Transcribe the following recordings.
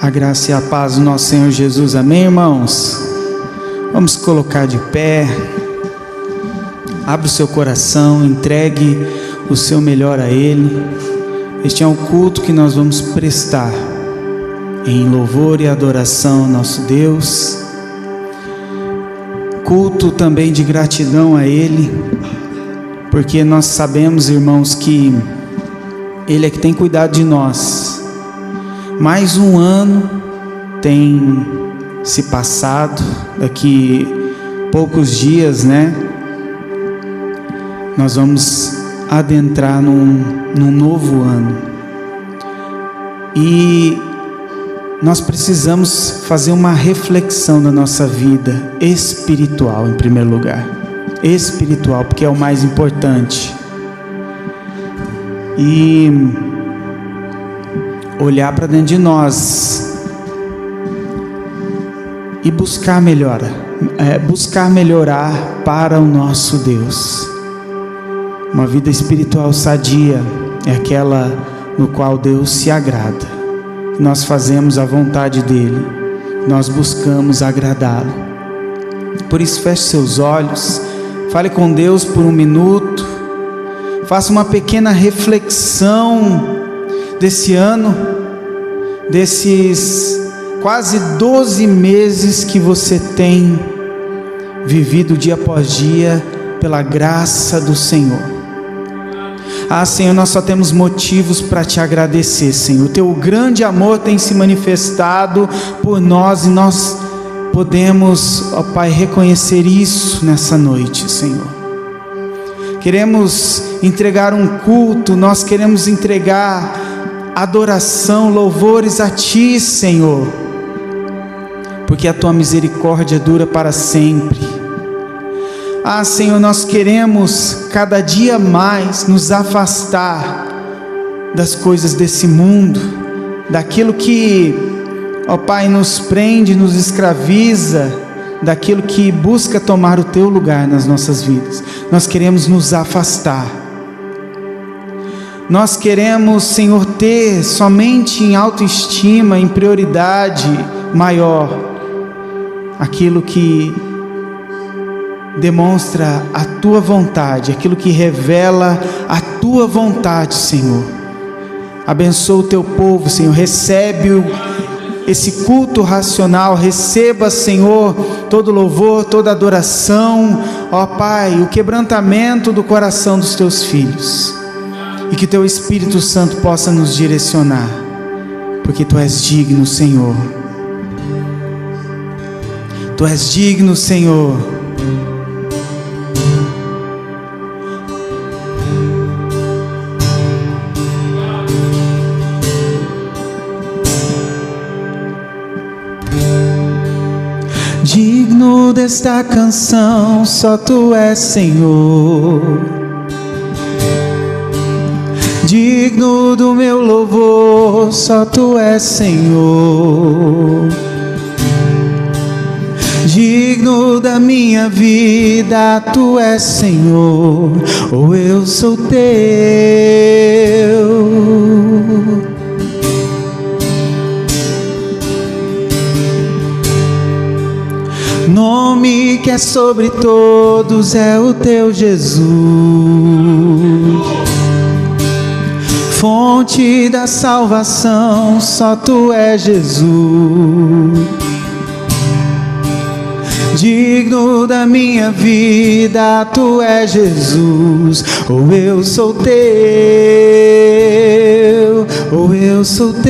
A graça e a paz do nosso Senhor Jesus, amém, irmãos? Vamos colocar de pé, abra o seu coração, entregue o seu melhor a Ele. Este é um culto que nós vamos prestar em louvor e adoração ao nosso Deus, culto também de gratidão a Ele, porque nós sabemos, irmãos, que Ele é que tem cuidado de nós. Mais um ano tem se passado, daqui poucos dias, nós vamos adentrar num novo ano, e nós precisamos fazer uma reflexão da nossa vida espiritual, em primeiro lugar, espiritual, porque é o mais importante, e olhar para dentro de nós e buscar melhorar para o nosso Deus. Uma vida espiritual sadia é aquela no qual Deus se agrada. Nós fazemos a vontade dEle, nós buscamos agradá-lo. Por isso, feche seus olhos, fale com Deus por um minuto, faça uma pequena reflexão desse ano, desses quase 12 meses que você tem vivido dia após dia pela graça do Senhor. Senhor, nós só temos motivos para te agradecer, Senhor. O teu grande amor tem se manifestado por nós e nós podemos, ó Pai, reconhecer isso nessa noite, Senhor. Queremos entregar um culto, nós queremos entregar adoração, louvores a Ti, Senhor, porque a Tua misericórdia dura para sempre. Senhor, nós queremos cada dia mais nos afastar das coisas desse mundo, daquilo que, ó Pai, nos prende, nos escraviza, daquilo que busca tomar o Teu lugar nas nossas vidas. Nós queremos nos afastar. Nós queremos, Senhor, ter somente em autoestima, em prioridade maior, aquilo que demonstra a Tua vontade, aquilo que revela a Tua vontade, Senhor. Abençoa o Teu povo, Senhor, recebe esse culto racional, receba, Senhor, todo louvor, toda adoração, ó Pai, o quebrantamento do coração dos Teus filhos, e que Teu Espírito Santo possa nos direcionar, porque Tu és digno, Senhor. Tu és digno, Senhor. Digno desta canção, só Tu és, Senhor. Digno do meu louvor, só Tu és, Senhor. Digno da minha vida, Tu és, Senhor. Oh, eu sou Teu. Nome que é sobre todos é o Teu Jesus. Fonte da salvação, só Tu és Jesus. Digno da minha vida, Tu és Jesus. Oh, eu sou Teu. Oh, eu sou Teu.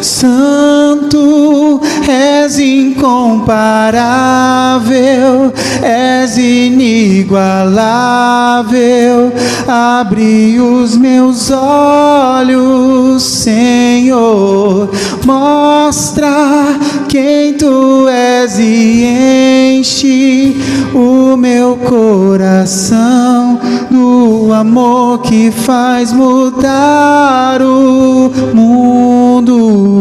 Santo, és incomparável, és inigualável. Abre os meus olhos, Senhor, mostra quem Tu és e enche o meu coração do amor que faz mudar o mundo.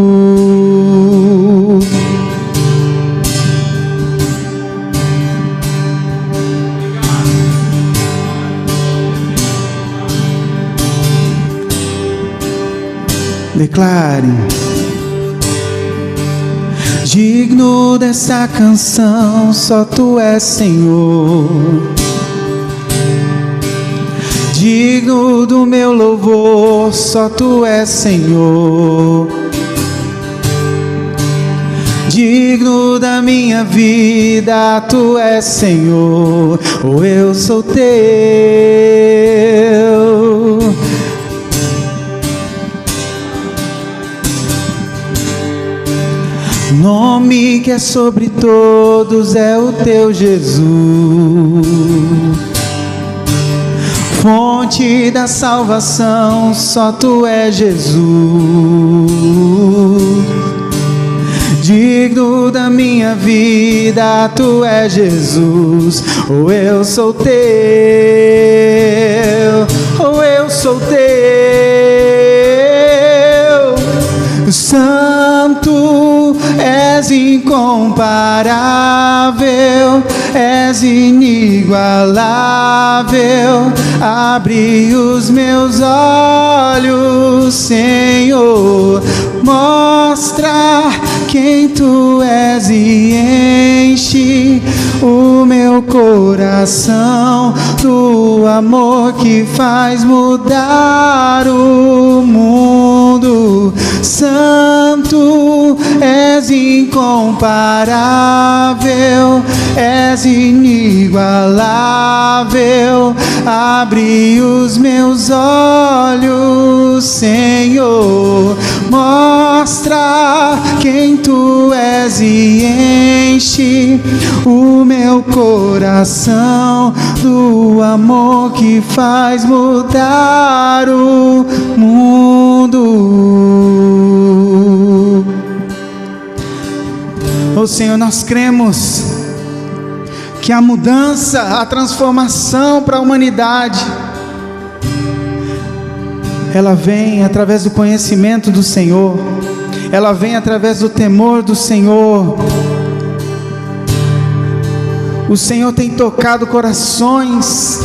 Declare: digno dessa canção, só tu és Senhor. Digno do meu louvor, só tu és Senhor. Digno da minha vida, tu és Senhor. Oh, eu sou teu. Nome que é sobre todos é o teu Jesus. Fonte da salvação, só tu és Jesus. Digno da minha vida, tu és Jesus. Oh, eu sou teu. Oh, eu sou teu. Santo, és incomparável, és inigualável. Abre os meus olhos, Senhor, mostra quem tu és e enche o meu coração do amor que faz mudar o mundo. Santo, és incomparável, és inigualável. Abre os meus olhos, Senhor, mostra quem tu és e enche o meu coração do amor que faz mudar o mundo. Oh Senhor, nós cremos que a mudança, a transformação para a humanidade, ela vem através do conhecimento do Senhor, ela vem através do temor do Senhor. O Senhor tem tocado corações,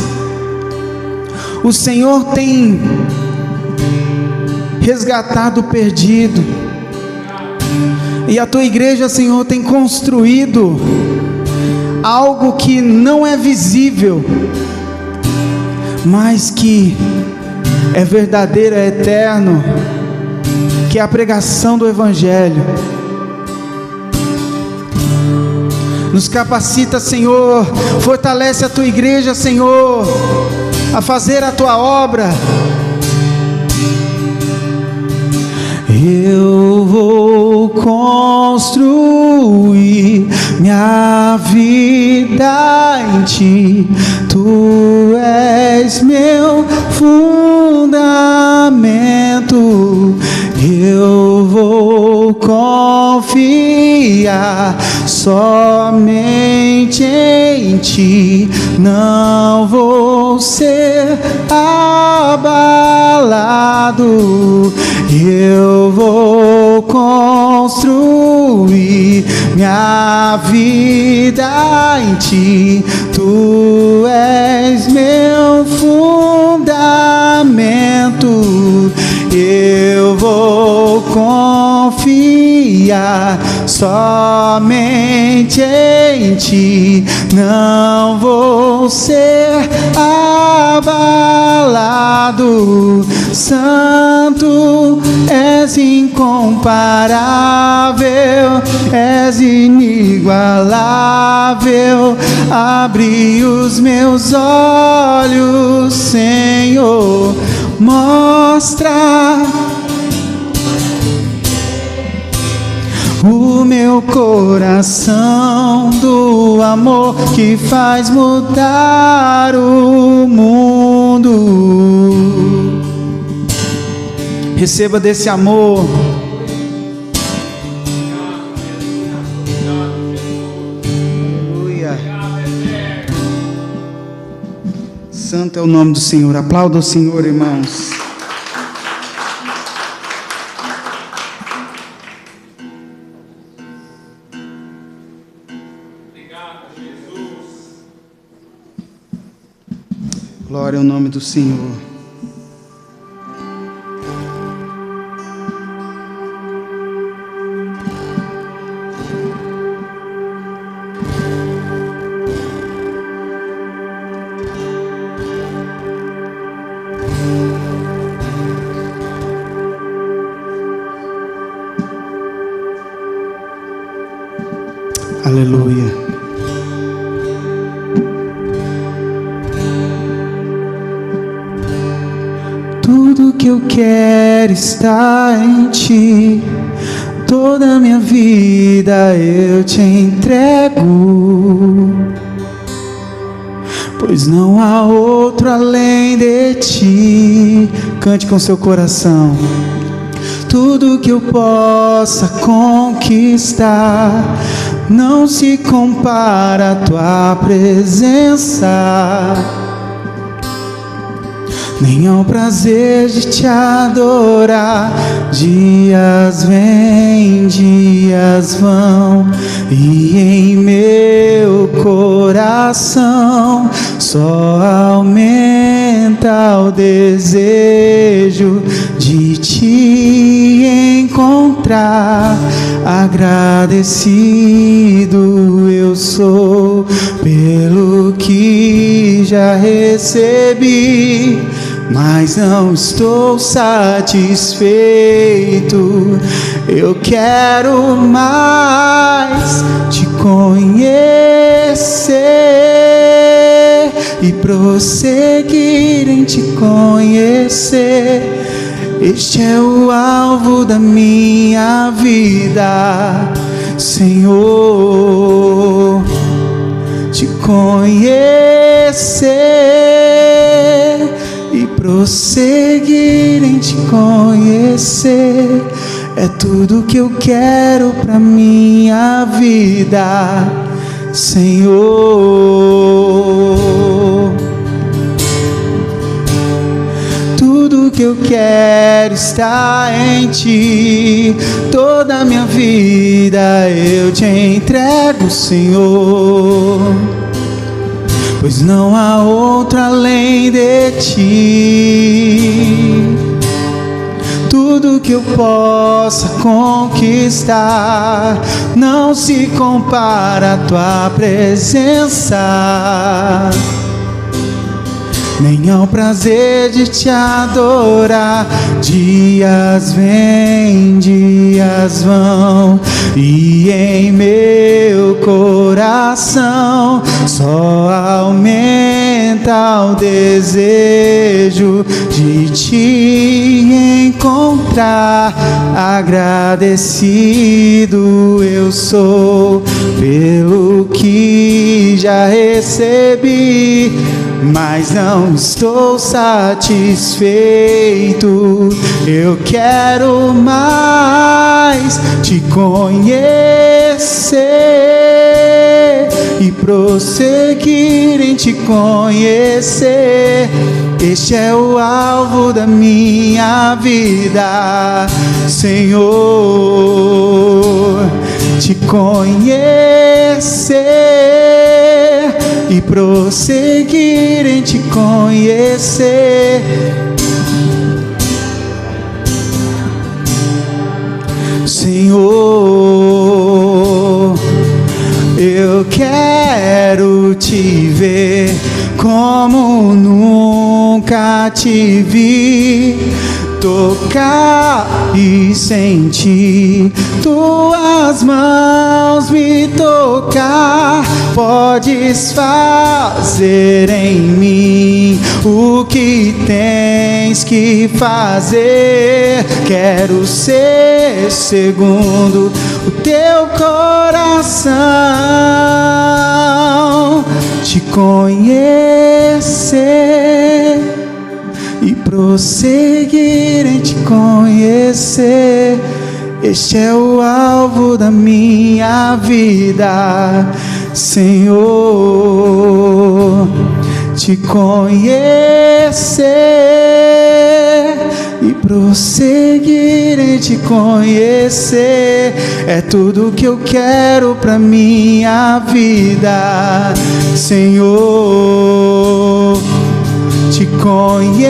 o Senhor tem resgatado o perdido, e a tua igreja, Senhor, tem construído algo que não é visível, mas que é verdadeiro, é eterno, que é a pregação do Evangelho. Nos capacita, Senhor, fortalece a tua igreja, Senhor, a fazer a tua obra. Eu vou construir minha vida em ti, tu és meu fundamento. Eu vou confiar somente em ti, não vou ser abalado. Eu vou construir minha vida em ti, tu és meu fundamento. Eu vou confiar somente em ti, não vou ser abalado. Santo, és incomparável, és inigualável. Abre os meus olhos, Senhor, mostra o meu coração do amor que faz mudar o mundo. Receba desse amor. Aleluia. Santo é o nome do Senhor. Aplauda o Senhor, irmãos. Glória ao nome do Senhor. Aleluia. Tudo que eu quero está em Ti, toda a minha vida eu Te entrego, pois não há outro além de Ti. Cante com seu coração. Tudo que eu possa conquistar não se compara à Tua presença, nem ao prazer de Te adorar. Dias vêm, dias vão, e em meu coração só aumenta o desejo de Te encontrar. Agradecido eu sou pelo que já recebi, mas não estou satisfeito. Eu quero mais Te conhecer e prosseguir em Te conhecer. Este é o alvo da minha vida, Senhor. Te conhecer e prosseguir em Te conhecer é tudo que eu quero pra minha vida, Senhor. Tudo que eu quero está em Ti, toda a minha vida eu Te entrego, Senhor, pois não há outro além de Ti. Tudo que eu possa conquistar não se compara à Tua presença, nem ao prazer de Te adorar. Dias vêm, dias vão, e em meu coração só aumenta o desejo de Te encontrar. Agradecido eu sou pelo que já recebi, mas não estou satisfeito. Eu quero mais Te conhecer e prosseguir em Te conhecer. Este é o alvo da minha vida, Senhor. Te conhecer e prosseguir em Te conhecer. Senhor, eu quero Te ver como nunca Te vi, tocar e sentir Tuas mãos me tocar. Podes fazer em mim o que tens que fazer. Quero ser segundo o Teu coração, Te conhecer e prosseguir em Te conhecer. Este é o alvo da minha vida, Senhor. Te conhecer e prosseguir em Te conhecer é tudo que eu quero pra minha vida, Senhor. Te conhecer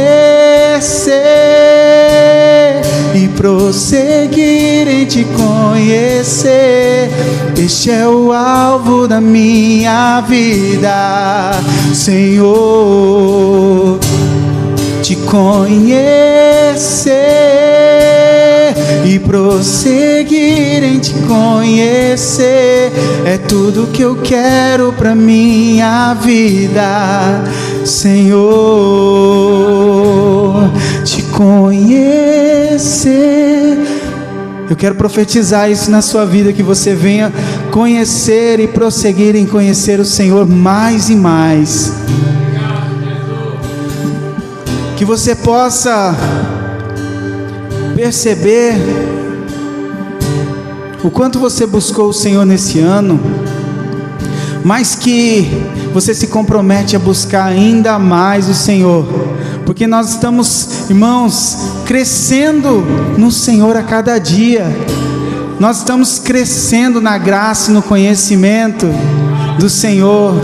e prosseguir em Te conhecer. Este é o alvo da minha vida, Senhor. Te conhecer e prosseguir em te conhecer. É tudo que eu quero pra minha vida, Senhor, te conhecer. Eu quero profetizar isso na sua vida, que você venha conhecer e prosseguir em conhecer o Senhor mais e mais. Que você possa perceber o quanto você buscou o Senhor nesse ano, mas que você se compromete a buscar ainda mais o Senhor, porque nós estamos, irmãos, crescendo no Senhor a cada dia. Nós estamos crescendo na graça e no conhecimento do Senhor.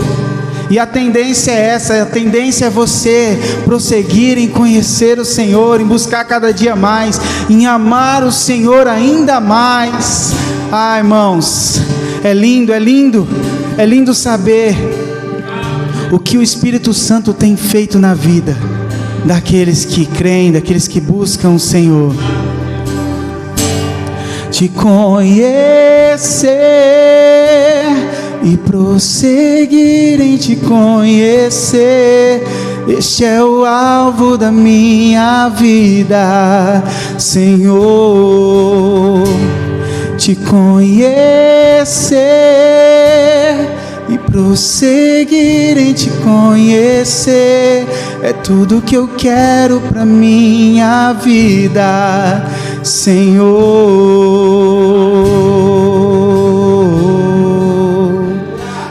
E a tendência é essa, a tendência é você prosseguir em conhecer o Senhor, em buscar cada dia mais, em amar o Senhor ainda mais. Ah, irmãos, é lindo, é lindo, é lindo saber o que o Espírito Santo tem feito na vida daqueles que creem, daqueles que buscam o Senhor. Te conhecer e prosseguir em te conhecer, este é o alvo da minha vida, Senhor. Te conhecer e prosseguir em te conhecer, é tudo que eu quero pra minha vida, Senhor.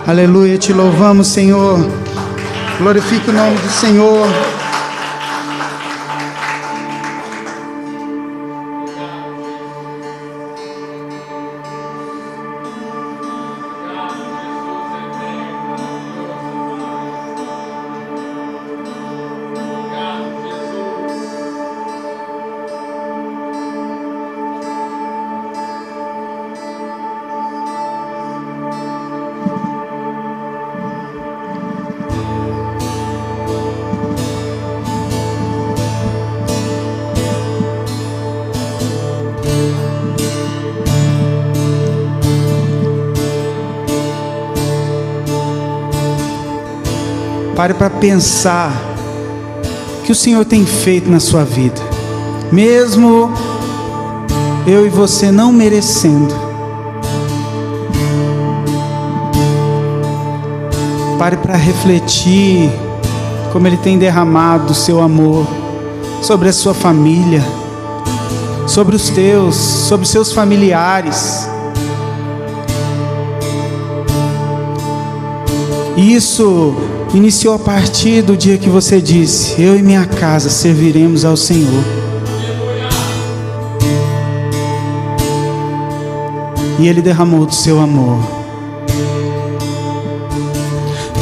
Aleluia, te louvamos, Senhor. Glorifique o nome do Senhor. Pare para pensar o que o Senhor tem feito na sua vida, mesmo eu e você não merecendo. Pare para refletir como Ele tem derramado o seu amor sobre a sua família, sobre os teus, sobre os seus familiares. Isso iniciou a partir do dia que você disse: eu e minha casa serviremos ao Senhor. E Ele derramou do seu amor.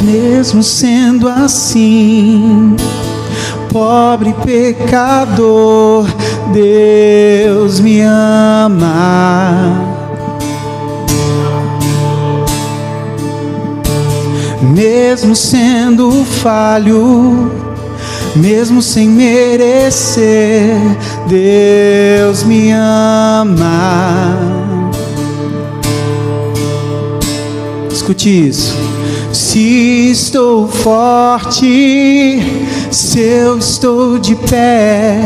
Mesmo sendo assim, pobre pecador, Deus me ama. Mesmo sendo falho, mesmo sem merecer, Deus me ama. Escute isso. Se estou forte, se eu estou de pé,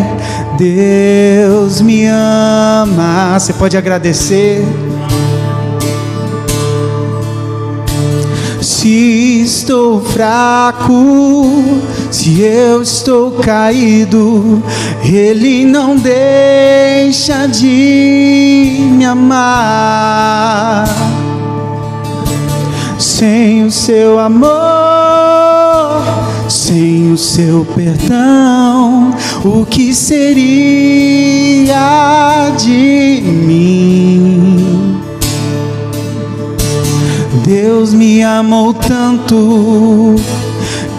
Deus me ama. Você pode agradecer. Se estou fraco, se eu estou caído, Ele não deixa de me amar. Sem o seu amor, sem o seu perdão, o que seria de mim? Deus me amou tanto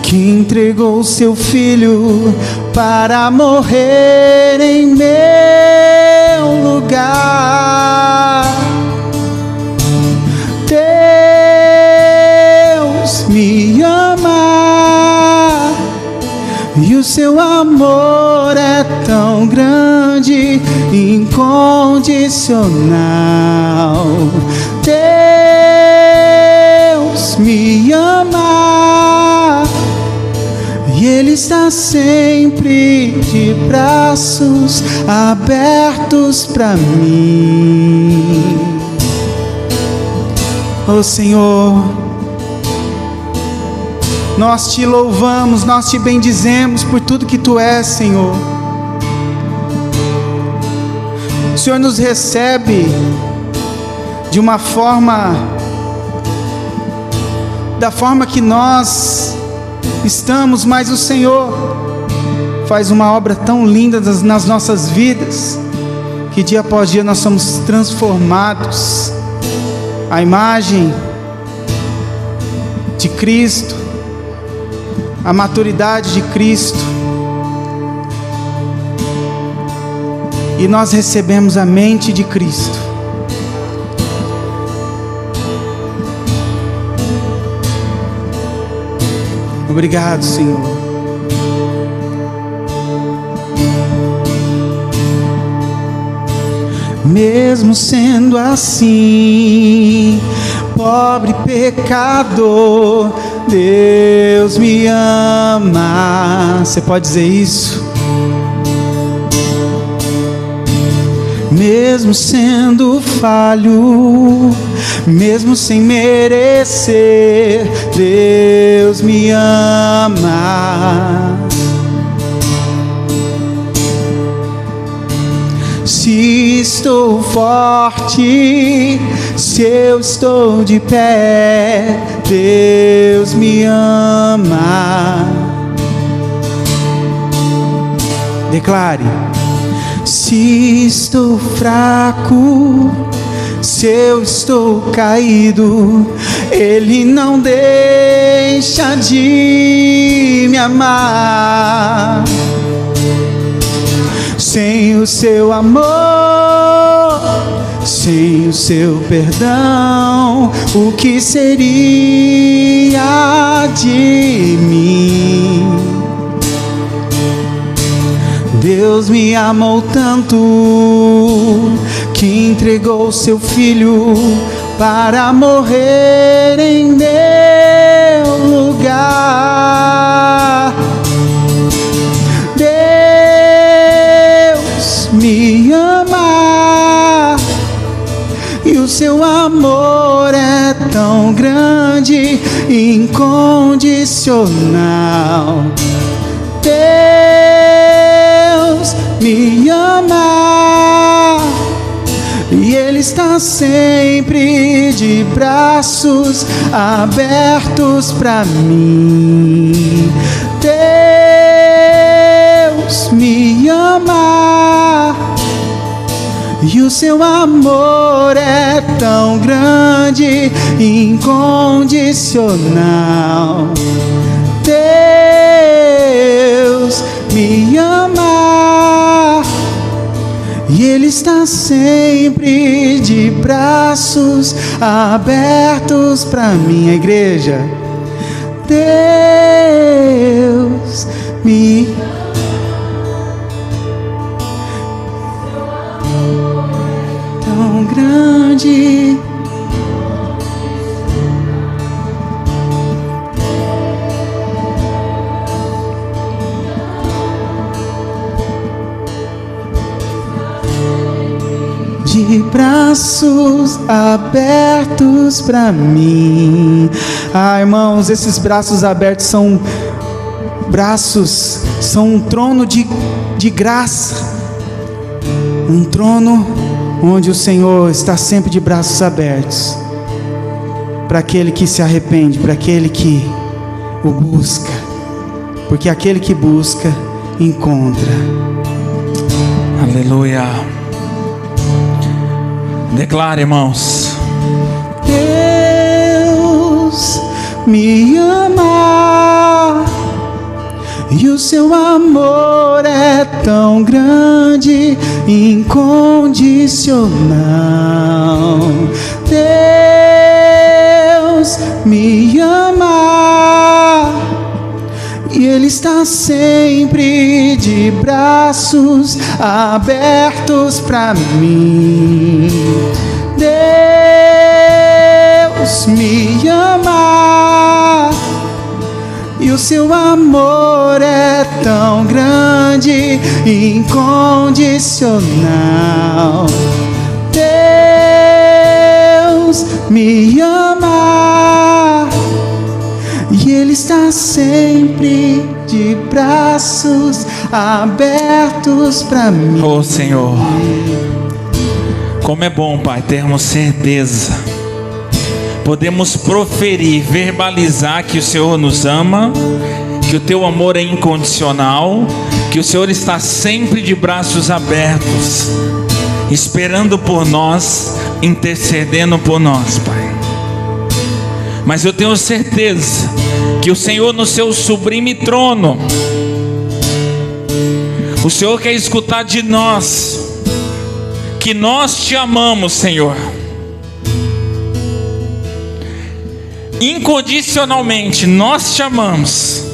que entregou seu filho para morrer em meu lugar. Deus me ama e o seu amor é tão grande grande, incondicional. Deus me ama e Ele está sempre de braços abertos para mim. Oh Senhor, nós te louvamos, nós te bendizemos por tudo que tu és, Senhor. O Senhor nos recebe de uma forma, da forma que nós estamos, mas o Senhor faz uma obra tão linda nas nossas vidas, que dia após dia nós somos transformados à imagem de Cristo, a maturidade de Cristo, e nós recebemos a mente de Cristo. Obrigado, Senhor. Mesmo sendo assim, pobre pecador, Deus me ama. Você pode dizer isso? Mesmo sendo falho, mesmo sem merecer, Deus me ama. Se estou forte, se eu estou de pé, Deus me ama. Declare. Se estou fraco, se eu estou caído, Ele não deixa de me amar. Sem o seu amor, sem o seu perdão, o que seria de mim? Deus me amou tanto que entregou seu filho para morrer em meu lugar. Deus me ama e o seu amor é tão grande, incondicional. Deus me ama e Ele está sempre de braços abertos para mim. Deus me ama e o seu amor é tão grande, incondicional. Deus me ama e Ele está sempre de braços abertos para minha igreja. Deus me tão grande. De braços abertos para mim. Ah, irmãos, esses braços abertos são um trono de graça, um trono onde o Senhor está sempre de braços abertos para aquele que se arrepende, para aquele que o busca, porque aquele que busca encontra. Aleluia. Declare, irmãos. Deus me ama e o seu amor é tão grande, incondicional. Deus me ama e Ele está sempre de braços abertos para mim. Deus me ama e o seu amor é tão grande e incondicional. Deus me ama e Ele está sempre de braços abertos para mim. Oh Senhor, como é bom, Pai, termos certeza. Podemos proferir, verbalizar que o Senhor nos ama, que o Teu amor é incondicional, que o Senhor está sempre de braços abertos, esperando por nós, intercedendo por nós, Pai. Mas eu tenho certeza que o Senhor, no seu sublime trono, o Senhor quer escutar de nós que nós Te amamos, Senhor, incondicionalmente. Nós Te amamos,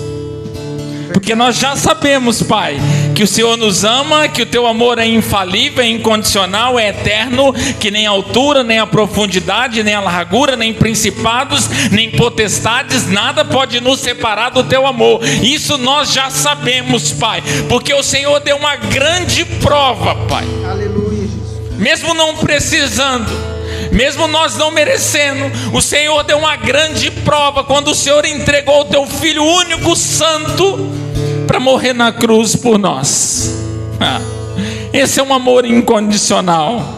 porque nós já sabemos, Pai, que o Senhor nos ama, que o Teu amor é infalível, é incondicional, é eterno, que nem a altura, nem a profundidade, nem a largura, nem principados, nem potestades, nada pode nos separar do Teu amor. Isso nós já sabemos, Pai, porque o Senhor deu uma grande prova, Pai. Aleluia, Jesus. Mesmo não precisando, mesmo nós não merecendo, o Senhor deu uma grande prova quando o Senhor entregou o Teu Filho único, santo, para morrer na cruz por nós. Esse é um amor incondicional.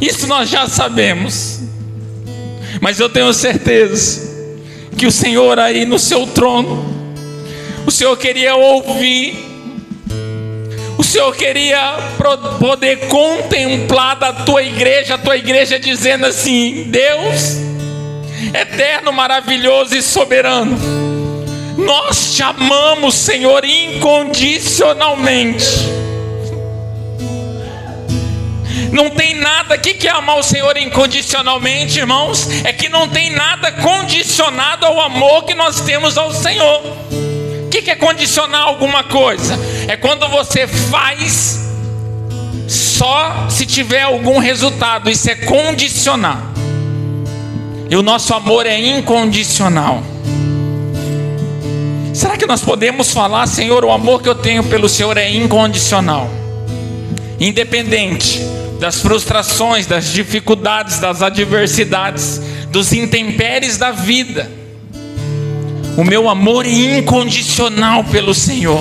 Isso nós já sabemos. Mas eu tenho certeza que o Senhor aí no seu trono, o Senhor queria ouvir, o Senhor queria poder contemplar da Tua igreja dizendo assim: Deus eterno, maravilhoso e soberano, nós Te amamos, Senhor, incondicionalmente. Não tem nada, o que é amar o Senhor incondicionalmente, irmãos? É que não tem nada condicionado ao amor que nós temos ao Senhor. O que é condicionar alguma coisa? É quando você faz só se tiver algum resultado. Isso é condicionar. E o nosso amor é incondicional. Será que nós podemos falar: Senhor, o amor que eu tenho pelo Senhor é incondicional, independente das frustrações, das dificuldades, das adversidades, dos intempéries da vida? O meu amor é incondicional pelo Senhor.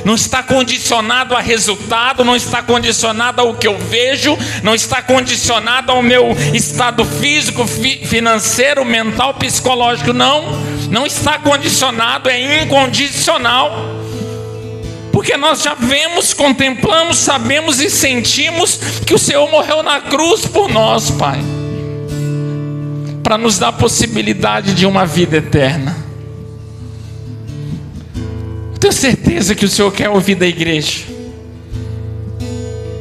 Não está condicionado a resultado, não está condicionado ao que eu vejo, não está condicionado ao meu estado físico, financeiro, mental, psicológico. Não está condicionado, é incondicional. Porque nós já vemos, contemplamos, sabemos e sentimos que o Senhor morreu na cruz por nós, Pai, para nos dar a possibilidade de uma vida eterna. Tenho certeza que o Senhor quer ouvir da igreja,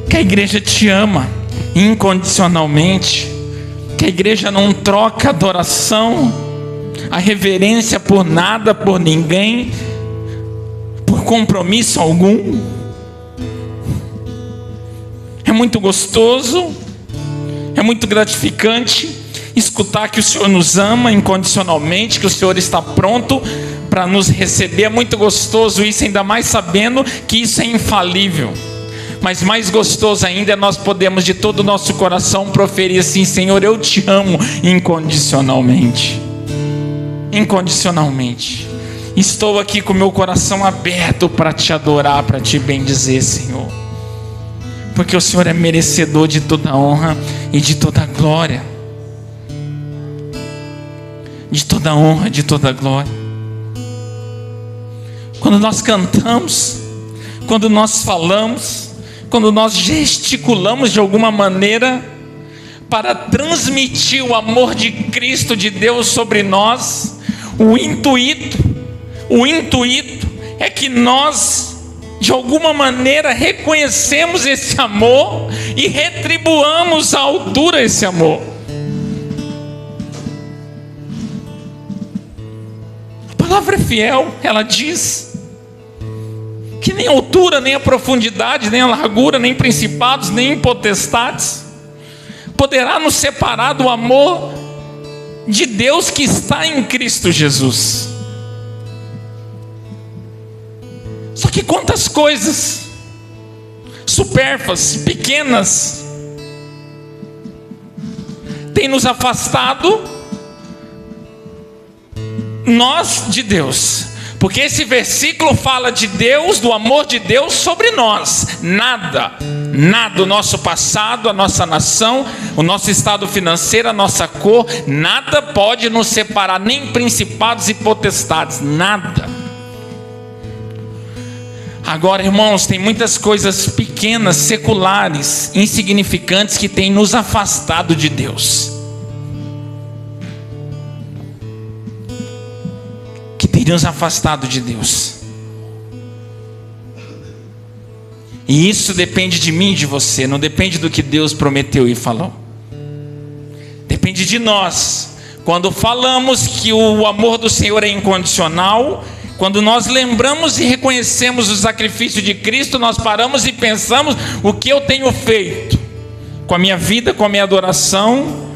que a igreja Te ama incondicionalmente, que a igreja não troca a adoração, a reverência por nada, por ninguém, por compromisso algum. É muito gostoso, é muito gratificante escutar que o Senhor nos ama incondicionalmente, que o Senhor está pronto para nos receber. É muito gostoso isso, ainda mais sabendo que isso é infalível. Mas mais gostoso ainda é nós podemos de todo o nosso coração proferir assim: Senhor, eu Te amo incondicionalmente. Incondicionalmente. Estou aqui com meu coração aberto para Te adorar, para Te bendizer, Senhor, porque o Senhor é merecedor de toda honra e de toda glória. De toda honra, de toda glória. Quando nós cantamos, quando nós falamos, quando nós gesticulamos de alguma maneira para transmitir o amor de Cristo, de Deus sobre nós, o intuito é que nós de alguma maneira reconhecemos esse amor e retribuamos à altura esse amor. palavra é fiel, ela diz que nem a altura, nem a profundidade, nem a largura, nem principados, nem potestades poderá nos separar do amor de Deus que está em Cristo Jesus. Só que quantas coisas supérfluas, pequenas, tem nos afastado nós de Deus. Porque esse versículo fala de Deus, do amor de Deus sobre nós. Nada, o nosso passado, a nossa nação, o nosso estado financeiro, a nossa cor, nada pode nos separar, nem principados e potestades, nada. Agora, irmãos, tem muitas coisas pequenas, seculares, insignificantes que têm nos afastado de Deus. Nos afastado de Deus. E isso depende de mim e de você, não depende do que Deus prometeu e falou. Depende de nós. Quando falamos que o amor do Senhor é incondicional, quando nós lembramos e reconhecemos o sacrifício de Cristo, nós paramos e pensamos o que eu tenho feito com a minha vida, com a minha adoração,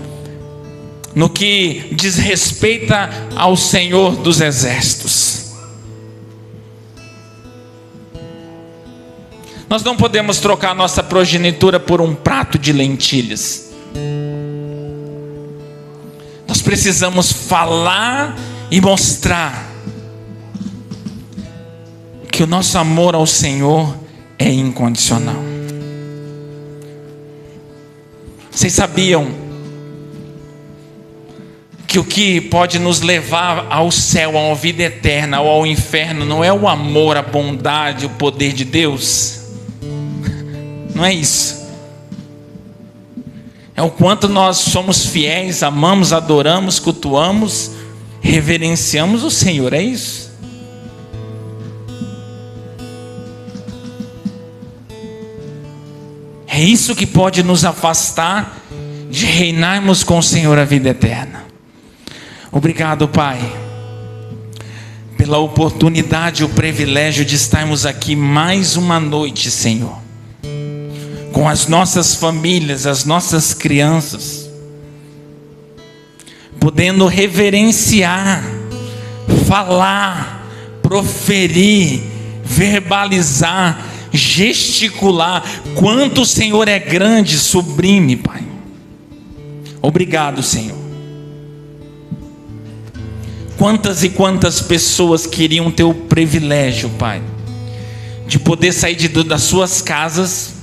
no que diz respeito ao Senhor dos Exércitos. Nós não podemos trocar nossa progenitura por um prato de lentilhas. Nós precisamos falar e mostrar que o nosso amor ao Senhor é incondicional. Vocês sabiam que o que pode nos levar ao céu, a uma vida eterna ou ao inferno, não é o amor, a bondade, o poder de Deus? Não é isso. É o quanto nós somos fiéis, amamos, adoramos, cultuamos, reverenciamos o Senhor, é isso. É isso que pode nos afastar de reinarmos com o Senhor a vida eterna. Obrigado, Pai, pela oportunidade e o privilégio de estarmos aqui mais uma noite, Senhor, com as nossas famílias, as nossas crianças, podendo reverenciar, falar, proferir, verbalizar, gesticular quanto o Senhor é grande, sublime, Pai. Obrigado, Senhor. Quantas e quantas pessoas queriam ter o privilégio, Pai, de poder sair das suas casas,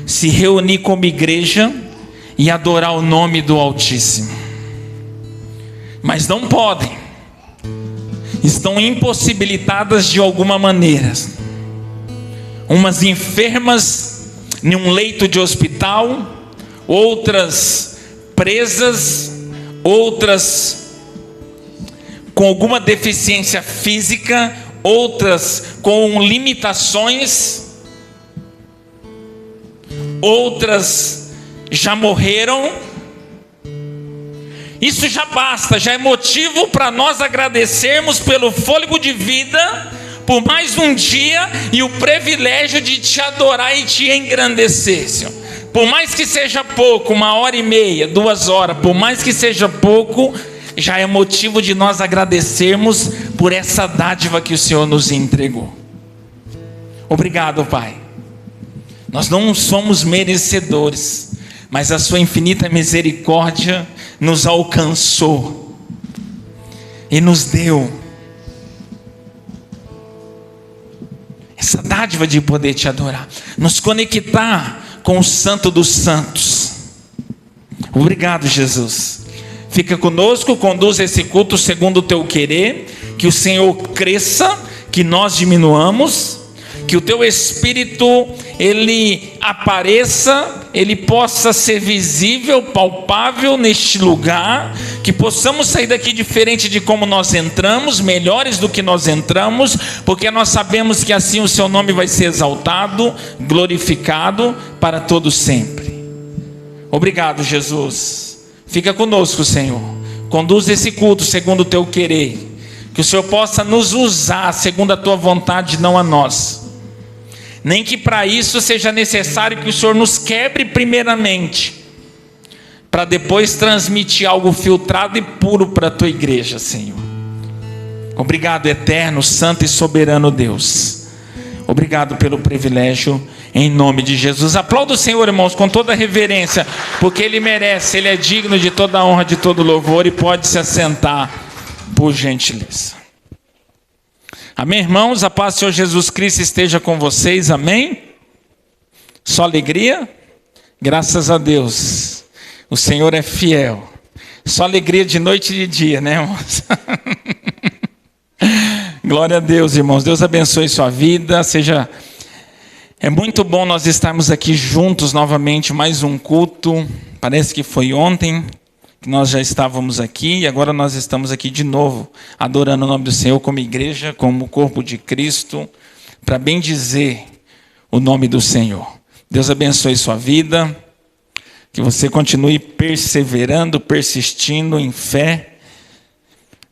se reunir como igreja e adorar o nome do Altíssimo, mas não podem, estão impossibilitadas de alguma maneira. Umas enfermas em um leito de hospital, outras presas, outras com alguma deficiência física, outras com limitações, outras já morreram. Isso já basta, já é motivo para nós agradecermos pelo fôlego de vida, por mais um dia e o privilégio de te adorar e te engrandecer, Senhor. Por mais que seja pouco, 1h30, 2 horas, por mais que seja pouco, já é motivo de nós agradecermos por essa dádiva que o Senhor nos entregou. Obrigado, Pai. Nós não somos merecedores, mas a sua infinita misericórdia nos alcançou e nos deu essa dádiva de poder te adorar, nos conectar com o Santo dos Santos. Obrigado, Jesus. Fica conosco, conduz esse culto segundo o teu querer, que o Senhor cresça, que nós diminuamos, que o teu Espírito, ele apareça, ele possa ser visível, palpável neste lugar, que possamos sair daqui diferente de como nós entramos, melhores do que nós entramos, porque nós sabemos que assim o seu nome vai ser exaltado, glorificado para todo sempre. Obrigado, Jesus. Fica conosco, Senhor. Conduz esse culto segundo o teu querer, Que o Senhor possa nos usar segundo a tua vontade, não a nós. Nem que para isso seja necessário que o Senhor nos quebre primeiramente, para depois transmitir algo filtrado e puro para a tua igreja, Senhor. Obrigado, eterno, santo e soberano Deus. Obrigado pelo privilégio, em nome de Jesus. Aplauda o Senhor, irmãos, com toda reverência, porque Ele merece, Ele é digno de toda honra, de todo louvor, e pode se assentar, por gentileza. Amém, irmãos? A paz do Senhor Jesus Cristo esteja com vocês, amém? Só alegria? Graças a Deus. O Senhor é fiel. Só alegria de noite e de dia, né, irmãos? Glória a Deus, irmãos. Deus abençoe sua vida. É muito bom nós estarmos aqui juntos novamente, mais um culto. Parece que foi ontem que nós já estávamos aqui e agora nós estamos aqui de novo, adorando o nome do Senhor como igreja, como corpo de Cristo, para bendizer o nome do Senhor. Deus abençoe sua vida. Que você continue perseverando, persistindo em fé,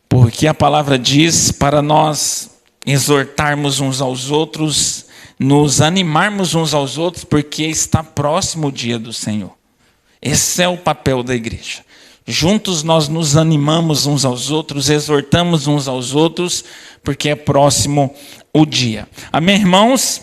porque a palavra diz para nós exortarmos uns aos outros, nos animarmos uns aos outros, porque está próximo o dia do Senhor. Esse é o papel da igreja. Juntos nós nos animamos uns aos outros, exortamos uns aos outros, porque é próximo o dia. Amém, irmãos?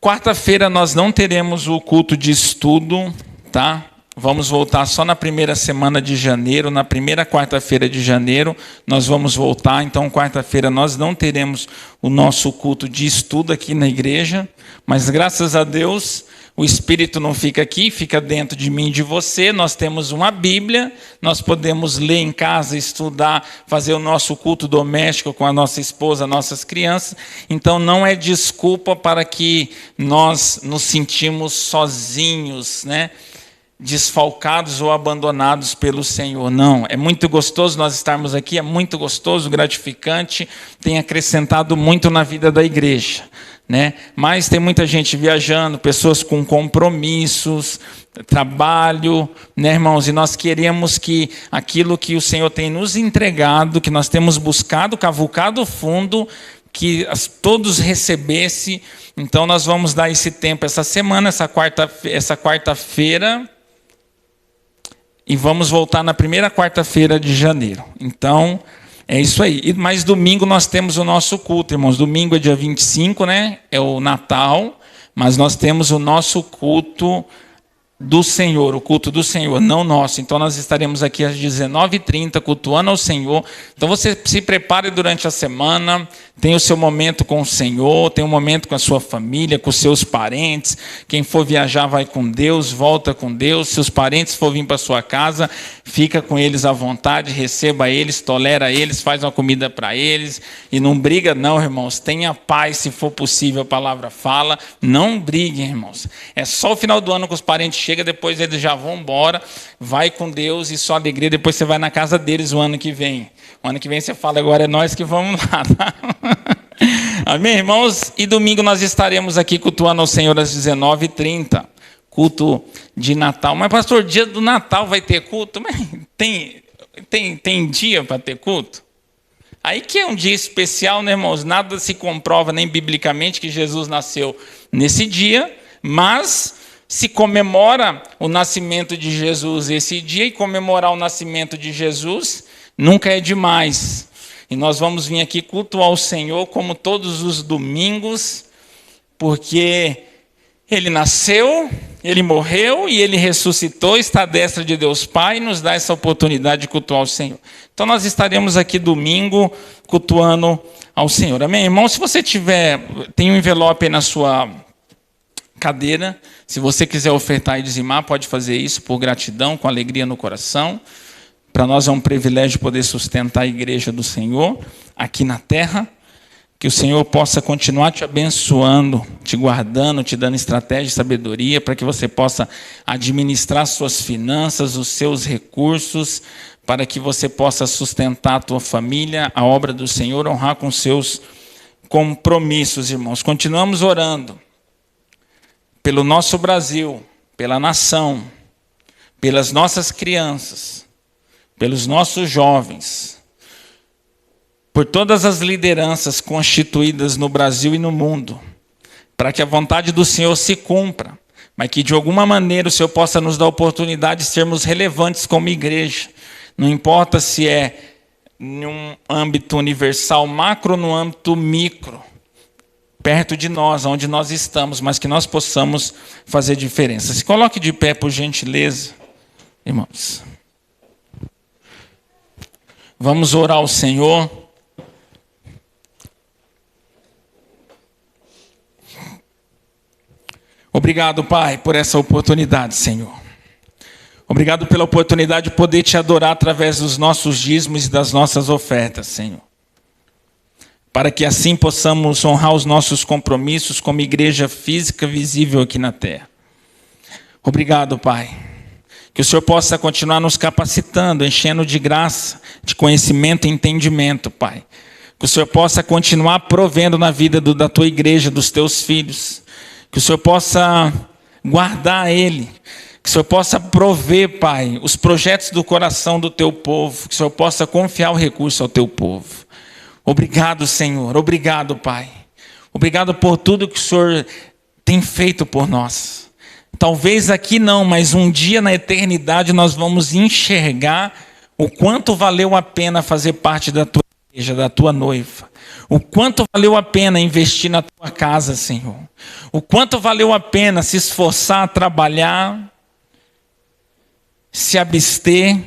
Quarta-feira nós não teremos o culto de estudo, tá? Vamos voltar só na primeira semana de janeiro, na primeira quarta-feira de janeiro nós vamos voltar. Então, quarta-feira nós não teremos o nosso culto de estudo aqui na igreja, mas graças a Deus o Espírito não fica aqui, fica dentro de mim e de você. Nós temos uma Bíblia, nós podemos ler em casa, estudar, fazer o nosso culto doméstico com a nossa esposa, nossas crianças. Então não é desculpa para que nós nos sentimos sozinhos, né? Desfalcados ou abandonados pelo Senhor. Não, é muito gostoso nós estarmos aqui, é muito gostoso, gratificante, tem acrescentado muito na vida da igreja, né? Mas tem muita gente viajando, pessoas com compromissos, trabalho, né, irmãos? E nós queremos que aquilo que o Senhor tem nos entregado, que nós temos buscado, cavucado fundo, que todos recebessem. Então nós vamos dar esse tempo, essa semana, essa quarta-feira, e vamos voltar na primeira quarta-feira de janeiro. Então, é isso aí. Mas domingo nós temos o nosso culto, irmãos. Domingo é dia 25, né? É o Natal. Mas nós temos o nosso culto do Senhor, o culto do Senhor, não nosso. Então nós estaremos aqui às 19h30 cultuando ao Senhor. Então você se prepare durante a semana, tem o seu momento com o Senhor, tem um momento com a sua família, com os seus parentes. Quem for viajar vai com Deus, volta com Deus. Se os parentes for vir para sua casa, fica com eles à vontade, receba eles, tolera eles, faz uma comida para eles. E não briga não, irmãos. Tenha paz, se for possível, a palavra fala. Não briguem, irmãos. É só o final do ano que os parentes chegam, depois eles já vão embora, vai com Deus e só alegria, depois você vai na casa deles o ano que vem. O ano que vem você fala, agora é nós que vamos lá, tá? Amém, irmãos? E domingo nós estaremos aqui cultuando ao Senhor às 19h30, culto de Natal. Mas pastor, dia do Natal vai ter culto? Mas tem dia para ter culto? Aí que é um dia especial, né, irmãos? Nada se comprova nem biblicamente que Jesus nasceu nesse dia, mas se comemora o nascimento de Jesus esse dia, e comemorar o nascimento de Jesus nunca é demais. E nós vamos vir aqui cultuar o Senhor como todos os domingos, porque Ele nasceu, Ele morreu e Ele ressuscitou, está à destra de Deus Pai e nos dá essa oportunidade de cultuar o Senhor. Então nós estaremos aqui domingo cultuando ao Senhor. Amém, irmão? Se você tem um envelope aí na sua cadeira, se você quiser ofertar e dizimar, pode fazer isso por gratidão, com alegria no coração. Para nós é um privilégio poder sustentar a igreja do Senhor aqui na terra. Que o Senhor possa continuar te abençoando, te guardando, te dando estratégia e sabedoria, para que você possa administrar suas finanças, os seus recursos, para que você possa sustentar a tua família, a obra do Senhor, honrar com seus compromissos, irmãos. Continuamos orando pelo nosso Brasil, pela nação, pelas nossas crianças, pelos nossos jovens, por todas as lideranças constituídas no Brasil e no mundo, para que a vontade do Senhor se cumpra, mas que de alguma maneira o Senhor possa nos dar a oportunidade de sermos relevantes como igreja. Não importa se é em um âmbito universal, macro, no âmbito micro, perto de nós, onde nós estamos, mas que nós possamos fazer diferença. Se coloque de pé, por gentileza, irmãos. Vamos orar ao Senhor. Obrigado, Pai, por essa oportunidade, Senhor. Obrigado pela oportunidade de poder te adorar através dos nossos dízimos e das nossas ofertas, Senhor. Para que assim possamos honrar os nossos compromissos como igreja física visível aqui na terra. Obrigado, Pai. Que o Senhor possa continuar nos capacitando, enchendo de graça, de conhecimento e entendimento, Pai. Que o Senhor possa continuar provendo na vida da tua igreja, dos teus filhos. Que o Senhor possa guardar ele. Que o Senhor possa prover, Pai, os projetos do coração do teu povo. Que o Senhor possa confiar o recurso ao teu povo. Obrigado, Senhor. Obrigado, Pai. Obrigado por tudo que o Senhor tem feito por nós. Talvez aqui não, mas um dia na eternidade nós vamos enxergar o quanto valeu a pena fazer parte da tua igreja, da tua noiva. O quanto valeu a pena investir na tua casa, Senhor. O quanto valeu a pena se esforçar, trabalhar, se abster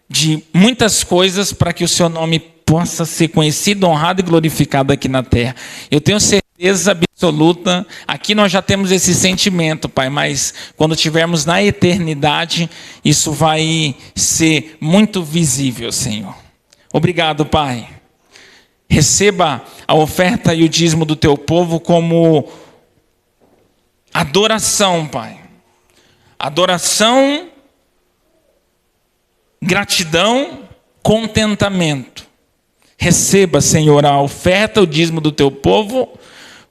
de muitas coisas para que o seu nome possa ser conhecido, honrado e glorificado aqui na terra. Eu tenho certeza absoluta, aqui nós já temos esse sentimento, Pai, mas quando estivermos na eternidade, isso vai ser muito visível, Senhor. Obrigado, Pai. Receba a oferta e o dízimo do teu povo como adoração, Pai. Adoração, gratidão, contentamento. Receba, Senhor, a oferta, o dízimo do teu povo,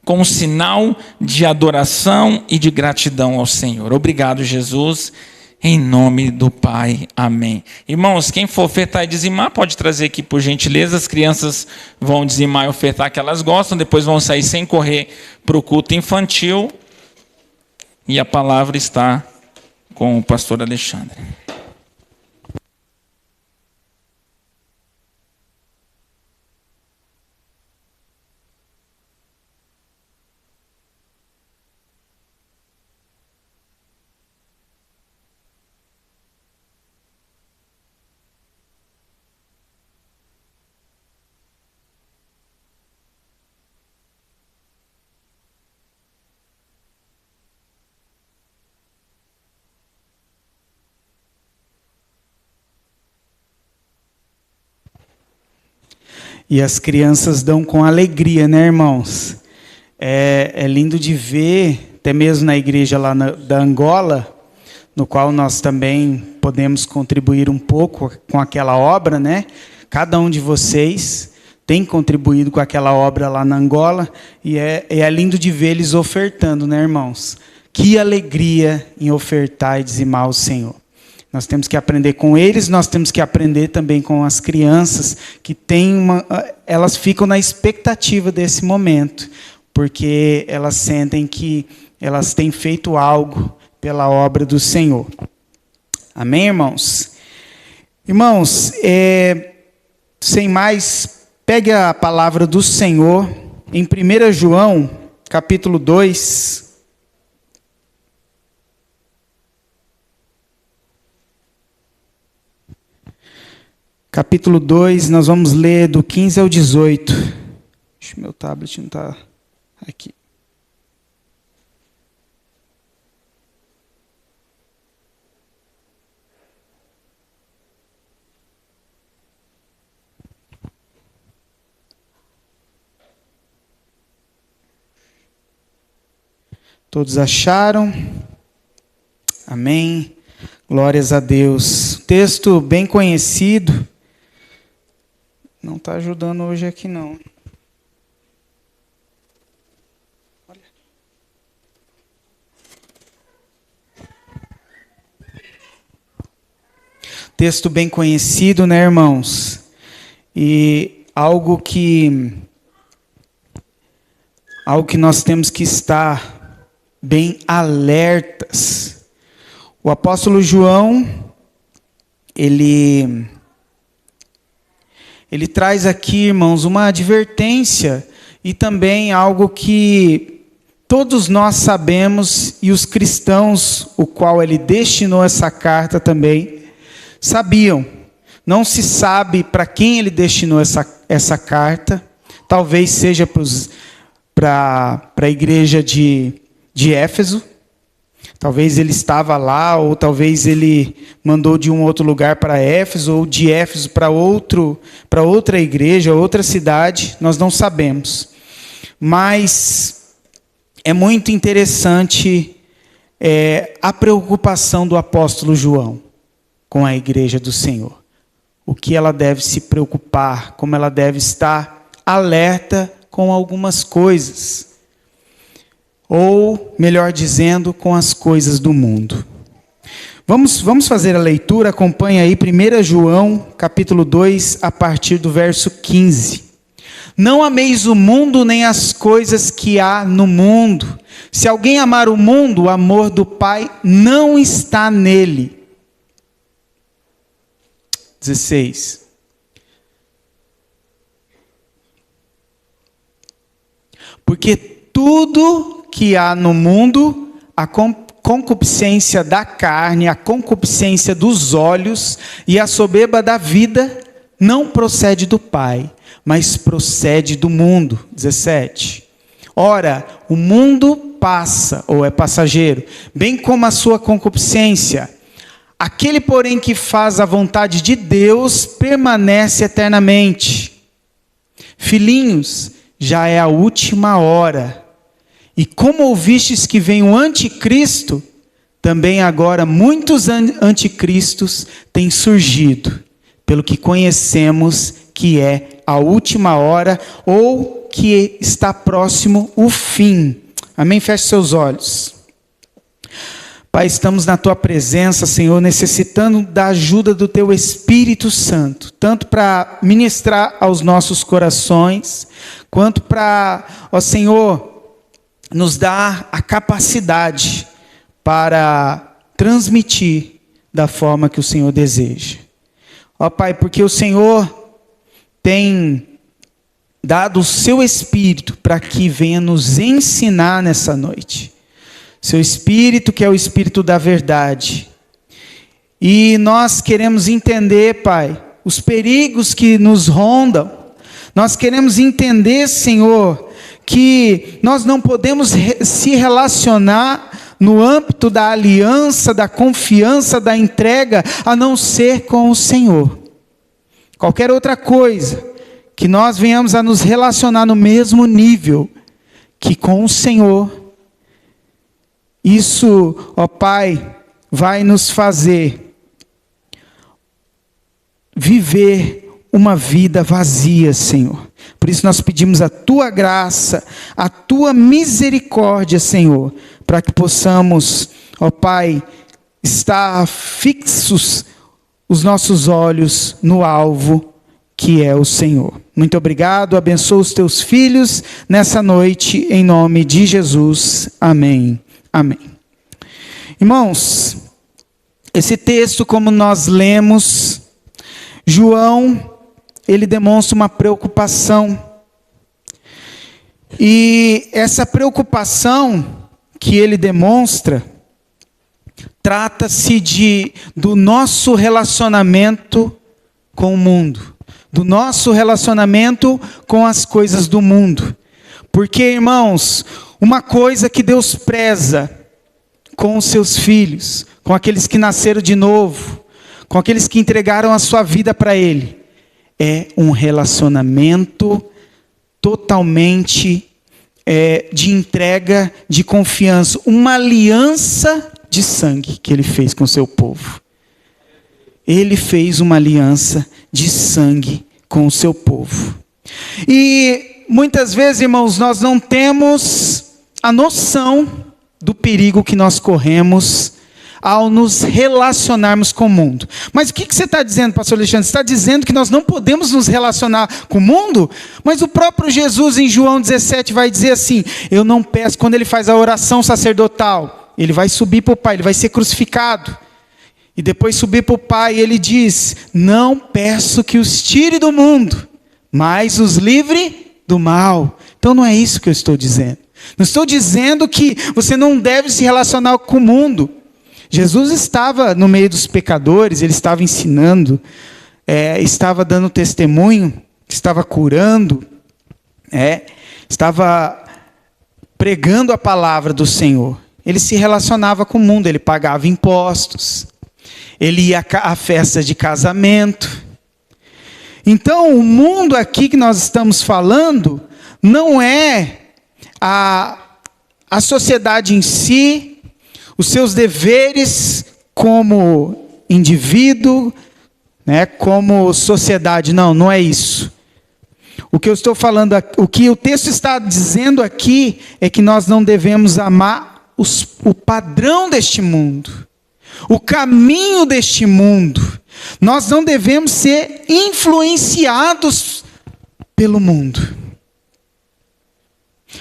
como sinal de adoração e de gratidão ao Senhor. Obrigado, Jesus, em nome do Pai. Amém. Irmãos, quem for ofertar e dizimar, pode trazer aqui por gentileza. As crianças vão dizimar e ofertar que elas gostam, depois vão sair sem correr para o culto infantil. E a palavra está com o pastor Alexandre. E as crianças dão com alegria, né, irmãos? É lindo de ver, até mesmo na igreja lá da Angola, no qual nós também podemos contribuir um pouco com aquela obra, né? Cada um de vocês tem contribuído com aquela obra lá na Angola, e é lindo de ver eles ofertando, né, irmãos? Que alegria em ofertar e dizimar ao Senhor. Nós temos que aprender com eles, nós temos que aprender também com as crianças, que elas ficam na expectativa desse momento, porque elas sentem que elas têm feito algo pela obra do Senhor. Amém, irmãos? Irmãos, sem mais, pegue a palavra do Senhor em 1 João, capítulo 2. Capítulo 2, nós vamos ler do 15 ao 18. Meu tablet não está aqui. Todos acharam? Amém. Glórias a Deus. Texto bem conhecido. Não está ajudando hoje aqui, não. Olha. Texto bem conhecido, né, irmãos? E algo que nós temos que estar bem alertas. O apóstolo João, ele traz aqui, irmãos, uma advertência e também algo que todos nós sabemos, e os cristãos, o qual ele destinou essa carta também, sabiam. Não se sabe para quem ele destinou essa carta, talvez seja para a igreja de Éfeso, talvez ele estava lá, ou talvez ele mandou de um outro lugar para Éfeso, ou de Éfeso para outra igreja, outra cidade, nós não sabemos. Mas é muito interessante a preocupação do apóstolo João com a igreja do Senhor. O que ela deve se preocupar, como ela deve estar alerta com algumas coisas. Ou, melhor dizendo, com as coisas do mundo. Vamos fazer a leitura, acompanha aí 1 João, capítulo 2, a partir do verso 15. Não ameis o mundo nem as coisas que há no mundo. Se alguém amar o mundo, o amor do Pai não está nele. 16. Porque tudo que há no mundo, a concupiscência da carne, a concupiscência dos olhos e a soberba da vida, não procede do Pai, mas procede do mundo. 17. Ora, o mundo passa, ou é passageiro, bem como a sua concupiscência. Aquele, porém, que faz a vontade de Deus, permanece eternamente. Filhinhos, já é a última hora. E como ouvistes que vem o anticristo, também agora muitos anticristos têm surgido, pelo que conhecemos que é a última hora, ou que está próximo o fim. Amém? Feche seus olhos. Pai, estamos na Tua presença, Senhor, necessitando da ajuda do Teu Espírito Santo, tanto para ministrar aos nossos corações, quanto para, ó Senhor, nos dar a capacidade para transmitir da forma que o Senhor deseja. Ó Pai, porque o Senhor tem dado o Seu Espírito para que venha nos ensinar nessa noite. Seu Espírito, que é o Espírito da verdade. E nós queremos entender, Pai, os perigos que nos rondam. Nós queremos entender, Senhor, que nós não podemos se relacionar no âmbito da aliança, da confiança, da entrega, a não ser com o Senhor. Qualquer outra coisa, que nós venhamos a nos relacionar no mesmo nível que com o Senhor, isso, ó Pai, vai nos fazer viver uma vida vazia, Senhor. Por isso nós pedimos a Tua graça, a Tua misericórdia, Senhor, para que possamos, ó Pai, estar fixos os nossos olhos no alvo, que é o Senhor. Muito obrigado, abençoa os Teus filhos nessa noite, em nome de Jesus. Amém. Amém. Irmãos, esse texto, como nós lemos, João, ele demonstra uma preocupação. E essa preocupação que ele demonstra, trata-se do nosso relacionamento com o mundo, do nosso relacionamento com as coisas do mundo. Porque, irmãos, uma coisa que Deus preza com os seus filhos, com aqueles que nasceram de novo, com aqueles que entregaram a sua vida para Ele, é um relacionamento totalmente de entrega, de confiança, uma aliança de sangue que Ele fez com o seu povo. Ele fez uma aliança de sangue com o seu povo. E muitas vezes, irmãos, nós não temos a noção do perigo que nós corremos ao nos relacionarmos com o mundo. Mas o que você está dizendo, pastor Alexandre? Você está dizendo que nós não podemos nos relacionar com o mundo? Mas o próprio Jesus em João 17 vai dizer assim, eu não peço, quando ele faz a oração sacerdotal, ele vai subir para o Pai, ele vai ser crucificado. E depois subir para o Pai, ele diz, não peço que os tire do mundo, mas os livre do mal. Então não é isso que eu estou dizendo. Não estou dizendo que você não deve se relacionar com o mundo. Jesus estava no meio dos pecadores, ele estava ensinando, estava dando testemunho, estava curando, estava pregando a palavra do Senhor. Ele se relacionava com o mundo, ele pagava impostos, ele ia à festa de casamento. Então, o mundo aqui que nós estamos falando não é a sociedade em si, os seus deveres como indivíduo, como sociedade. Não é isso. O que eu estou falando, o que o texto está dizendo aqui é que nós não devemos amar o padrão deste mundo, o caminho deste mundo. Nós não devemos ser influenciados pelo mundo.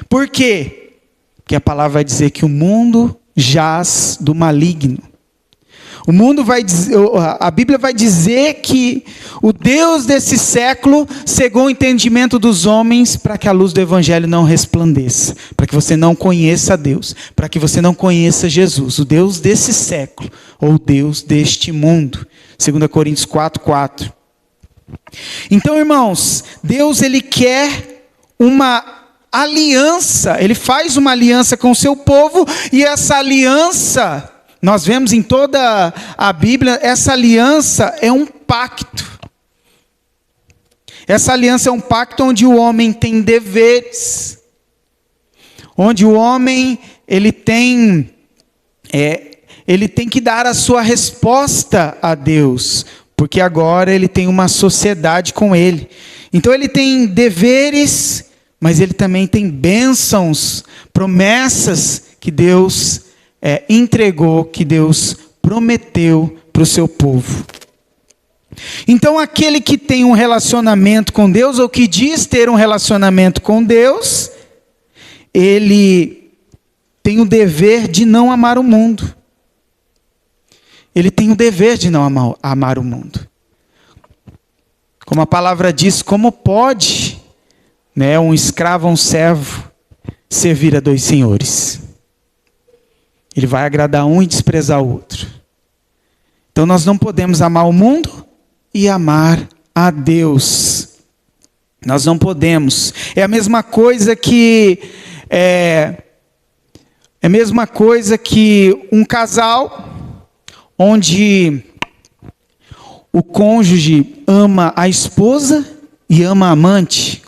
Por quê? Porque a palavra vai dizer que o mundo jaz do maligno. O mundo vai dizer, a Bíblia vai dizer que o Deus desse século cegou o entendimento dos homens para que a luz do Evangelho não resplandeça, para que você não conheça Deus, para que você não conheça Jesus, o Deus desse século, ou o Deus deste mundo. 2 Coríntios 4:4. Então, irmãos, Deus ele quer uma aliança, ele faz uma aliança com o seu povo, e essa aliança, nós vemos em toda a Bíblia, essa aliança é um pacto. Essa aliança é um pacto onde o homem tem deveres, onde o homem ele tem que dar a sua resposta a Deus, porque agora ele tem uma sociedade com ele. Então ele tem deveres, mas ele também tem bênçãos, promessas que Deus entregou, que Deus prometeu para o seu povo. Então aquele que tem um relacionamento com Deus, ou que diz ter um relacionamento com Deus, ele tem o dever de não amar o mundo. Ele tem o dever de não amar o mundo. Como a palavra diz, como pode um escravo ou um servo servir a dois senhores? Ele vai agradar um e desprezar o outro. Então nós não podemos amar o mundo e amar a Deus. Nós não podemos. É a mesma coisa que um casal onde o cônjuge ama a esposa e ama a amante.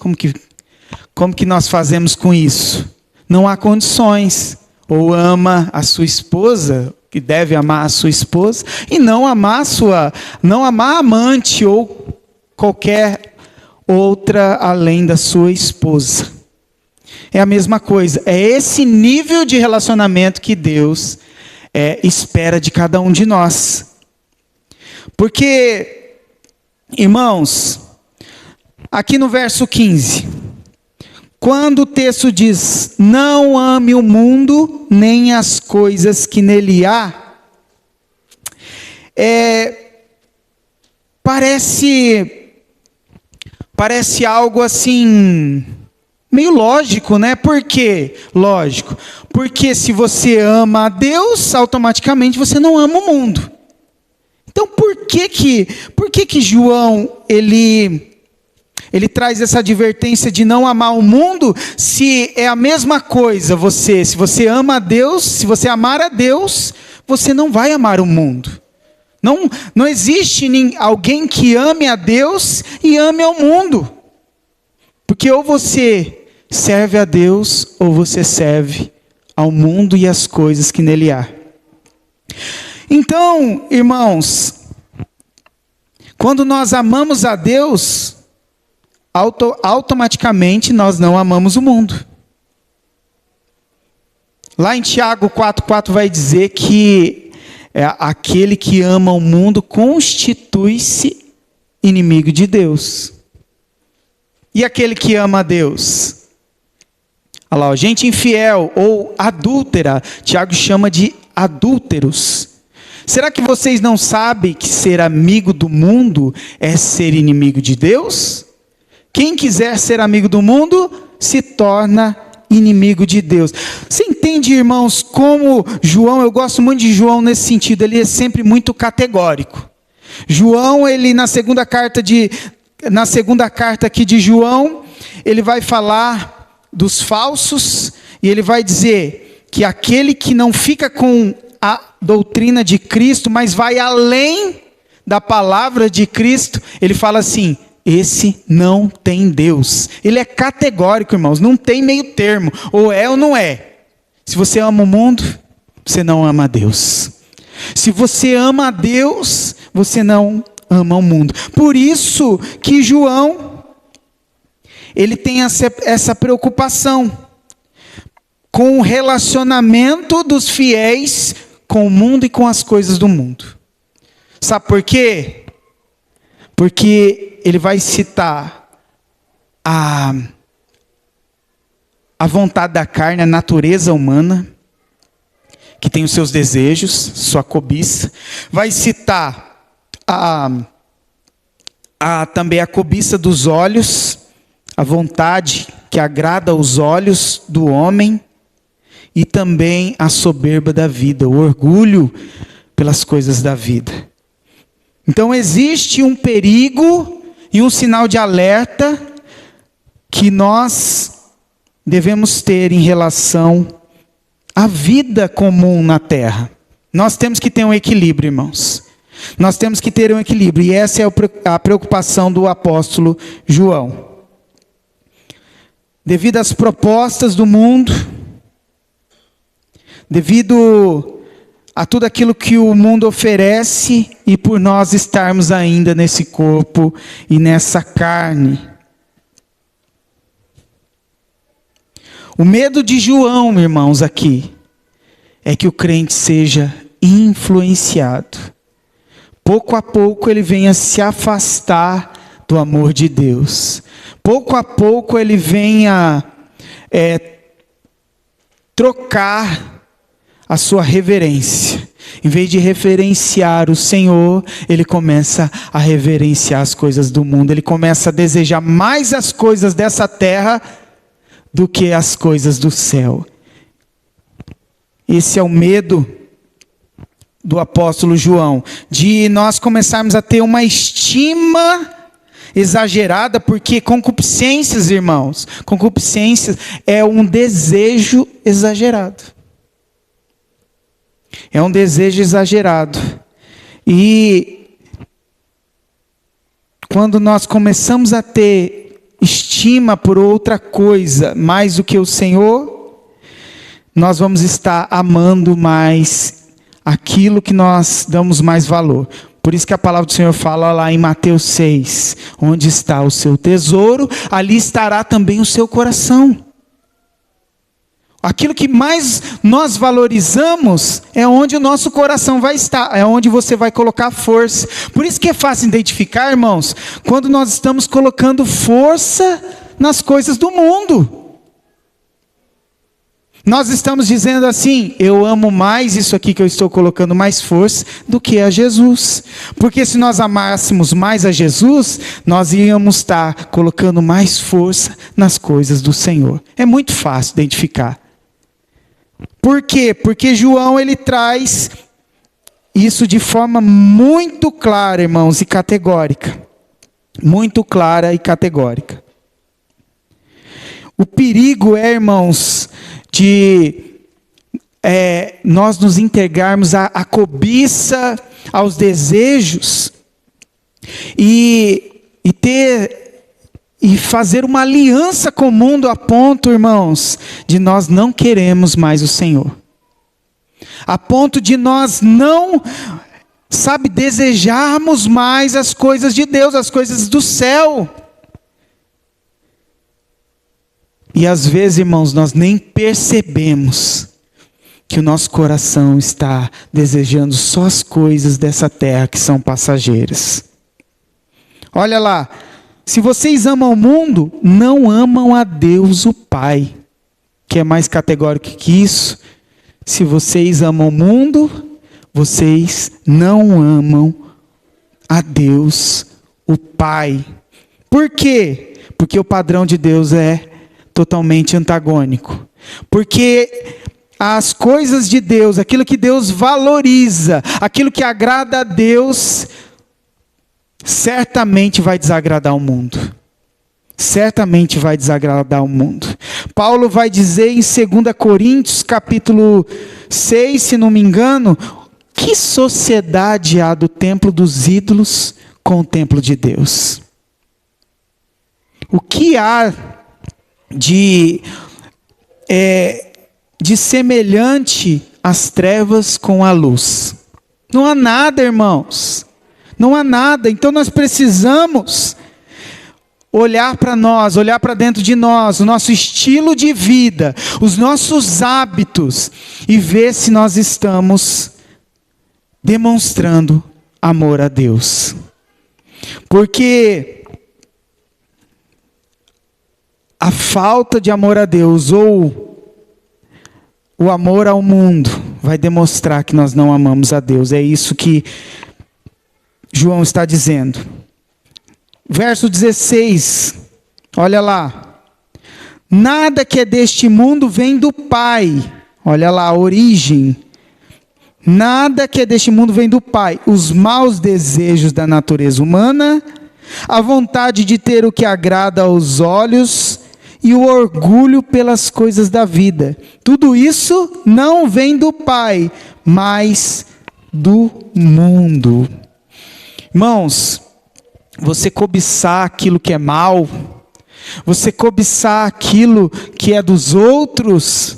Como que nós fazemos com isso? Não há condições. Ou ama a sua esposa, que deve amar a sua esposa, e não amar a amante ou qualquer outra além da sua esposa. É a mesma coisa. É esse nível de relacionamento que Deus espera de cada um de nós. Porque, irmãos, aqui no verso 15, quando o texto diz, não ame o mundo, nem as coisas que nele há, parece algo assim, meio lógico, né? Por quê? Lógico. Porque se você ama a Deus, automaticamente você não ama o mundo. Então por que João, ele traz essa advertência de não amar o mundo, se é a mesma coisa, se você ama a Deus, se você amar a Deus, você não vai amar o mundo. Não existe alguém que ame a Deus e ame ao mundo. Porque ou você serve a Deus, ou você serve ao mundo e às coisas que nele há. Então, irmãos, quando nós amamos a Deus, automaticamente nós não amamos o mundo. Lá em Tiago 4:4 vai dizer que aquele que ama o mundo constitui-se inimigo de Deus. E aquele que ama a Deus? Olha lá, gente infiel ou adúltera, Tiago chama de adúlteros. Será que vocês não sabem que ser amigo do mundo é ser inimigo de Deus? Quem quiser ser amigo do mundo, se torna inimigo de Deus. Você entende, irmãos, como João, eu gosto muito de João nesse sentido, ele é sempre muito categórico. João, ele na segunda carta aqui de João, ele vai falar dos falsos, e ele vai dizer que aquele que não fica com a doutrina de Cristo, mas vai além da palavra de Cristo, ele fala assim: esse não tem Deus. Ele é categórico, irmãos, não tem meio termo, ou é ou não é. Se você ama o mundo, você não ama a Deus. Se você ama a Deus, você não ama o mundo. Por isso que João, ele tem essa preocupação com o relacionamento dos fiéis com o mundo e com as coisas do mundo. Sabe por quê? Porque ele vai citar a vontade da carne, a natureza humana, que tem os seus desejos, sua cobiça. Vai citar também a cobiça dos olhos, a vontade que agrada aos olhos do homem, e também a soberba da vida, o orgulho pelas coisas da vida. Então existe um perigo e um sinal de alerta que nós devemos ter em relação à vida comum na terra. Nós temos que ter um equilíbrio, irmãos. Nós temos que ter um equilíbrio, e essa é a preocupação do apóstolo João. Devido às propostas do mundo, devido a tudo aquilo que o mundo oferece, e por nós estarmos ainda nesse corpo e nessa carne. O medo de João, irmãos, aqui, é que o crente seja influenciado. Pouco a pouco ele venha se afastar do amor de Deus. Pouco a pouco ele venha trocar a sua reverência. Em vez de reverenciar o Senhor, ele começa a reverenciar as coisas do mundo. Ele começa a desejar mais as coisas dessa terra do que as coisas do céu. Esse é o medo do apóstolo João, de nós começarmos a ter uma estima exagerada, porque concupiscências, irmãos, concupiscências é um desejo exagerado. É um desejo exagerado. E quando nós começamos a ter estima por outra coisa mais do que o Senhor, nós vamos estar amando mais aquilo que nós damos mais valor. Por isso que a palavra do Senhor fala lá em Mateus 6, onde está o seu tesouro, ali estará também o seu coração. Aquilo que mais nós valorizamos é onde o nosso coração vai estar, é onde você vai colocar força. Por isso que é fácil identificar, irmãos, quando nós estamos colocando força nas coisas do mundo. Nós estamos dizendo assim: eu amo mais isso aqui que eu estou colocando mais força do que a Jesus. Porque se nós amássemos mais a Jesus, nós íamos estar colocando mais força nas coisas do Senhor. É muito fácil identificar. Por quê? Porque João, ele traz isso de forma muito clara, irmãos, e categórica. Muito clara e categórica. O perigo é, irmãos, de nós nos entregarmos à cobiça, aos desejos, e fazer uma aliança com o mundo a ponto, irmãos, de nós não queremos mais o Senhor. A ponto de nós não, desejarmos mais as coisas de Deus, as coisas do céu. E às vezes, irmãos, nós nem percebemos que o nosso coração está desejando só as coisas dessa terra que são passageiras. Olha lá, se vocês amam o mundo, não amam a Deus o Pai. Que é mais categórico que isso. Se vocês amam o mundo, vocês não amam a Deus o Pai. Por quê? Porque o padrão de Deus é totalmente antagônico. Porque as coisas de Deus, aquilo que Deus valoriza, aquilo que agrada a Deus, certamente vai desagradar o mundo. Certamente vai desagradar o mundo. Paulo vai dizer em 2 Coríntios, capítulo 6, se não me engano, que sociedade há do templo dos ídolos com o templo de Deus? O que há de semelhante às trevas com a luz? Não há nada, irmãos. Não há nada. Então nós precisamos olhar para nós, olhar para dentro de nós, o nosso estilo de vida, os nossos hábitos, e ver se nós estamos demonstrando amor a Deus. Porque a falta de amor a Deus ou o amor ao mundo vai demonstrar que nós não amamos a Deus. É isso que João está dizendo. Verso 16, olha lá. Nada que é deste mundo vem do Pai. Olha lá a origem. Nada que é deste mundo vem do Pai. Os maus desejos da natureza humana, a vontade de ter o que agrada aos olhos e o orgulho pelas coisas da vida. Tudo isso não vem do Pai, mas do mundo. Irmãos, você cobiçar aquilo que é mal, você cobiçar aquilo que é dos outros,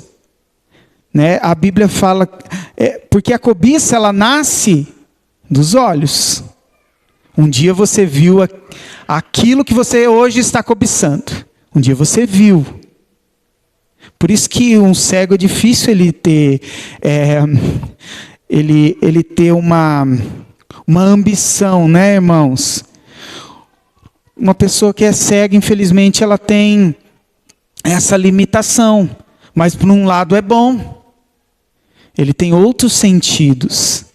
né? A Bíblia fala, porque a cobiça ela nasce dos olhos. Um dia você viu aquilo que você hoje está cobiçando. Um dia você viu. Por isso que um cego é difícil ele ter, ele ter uma ambição, né, irmãos? Uma pessoa que é cega, infelizmente, ela tem essa limitação. Mas, por um lado, é bom. Ele tem outros sentidos.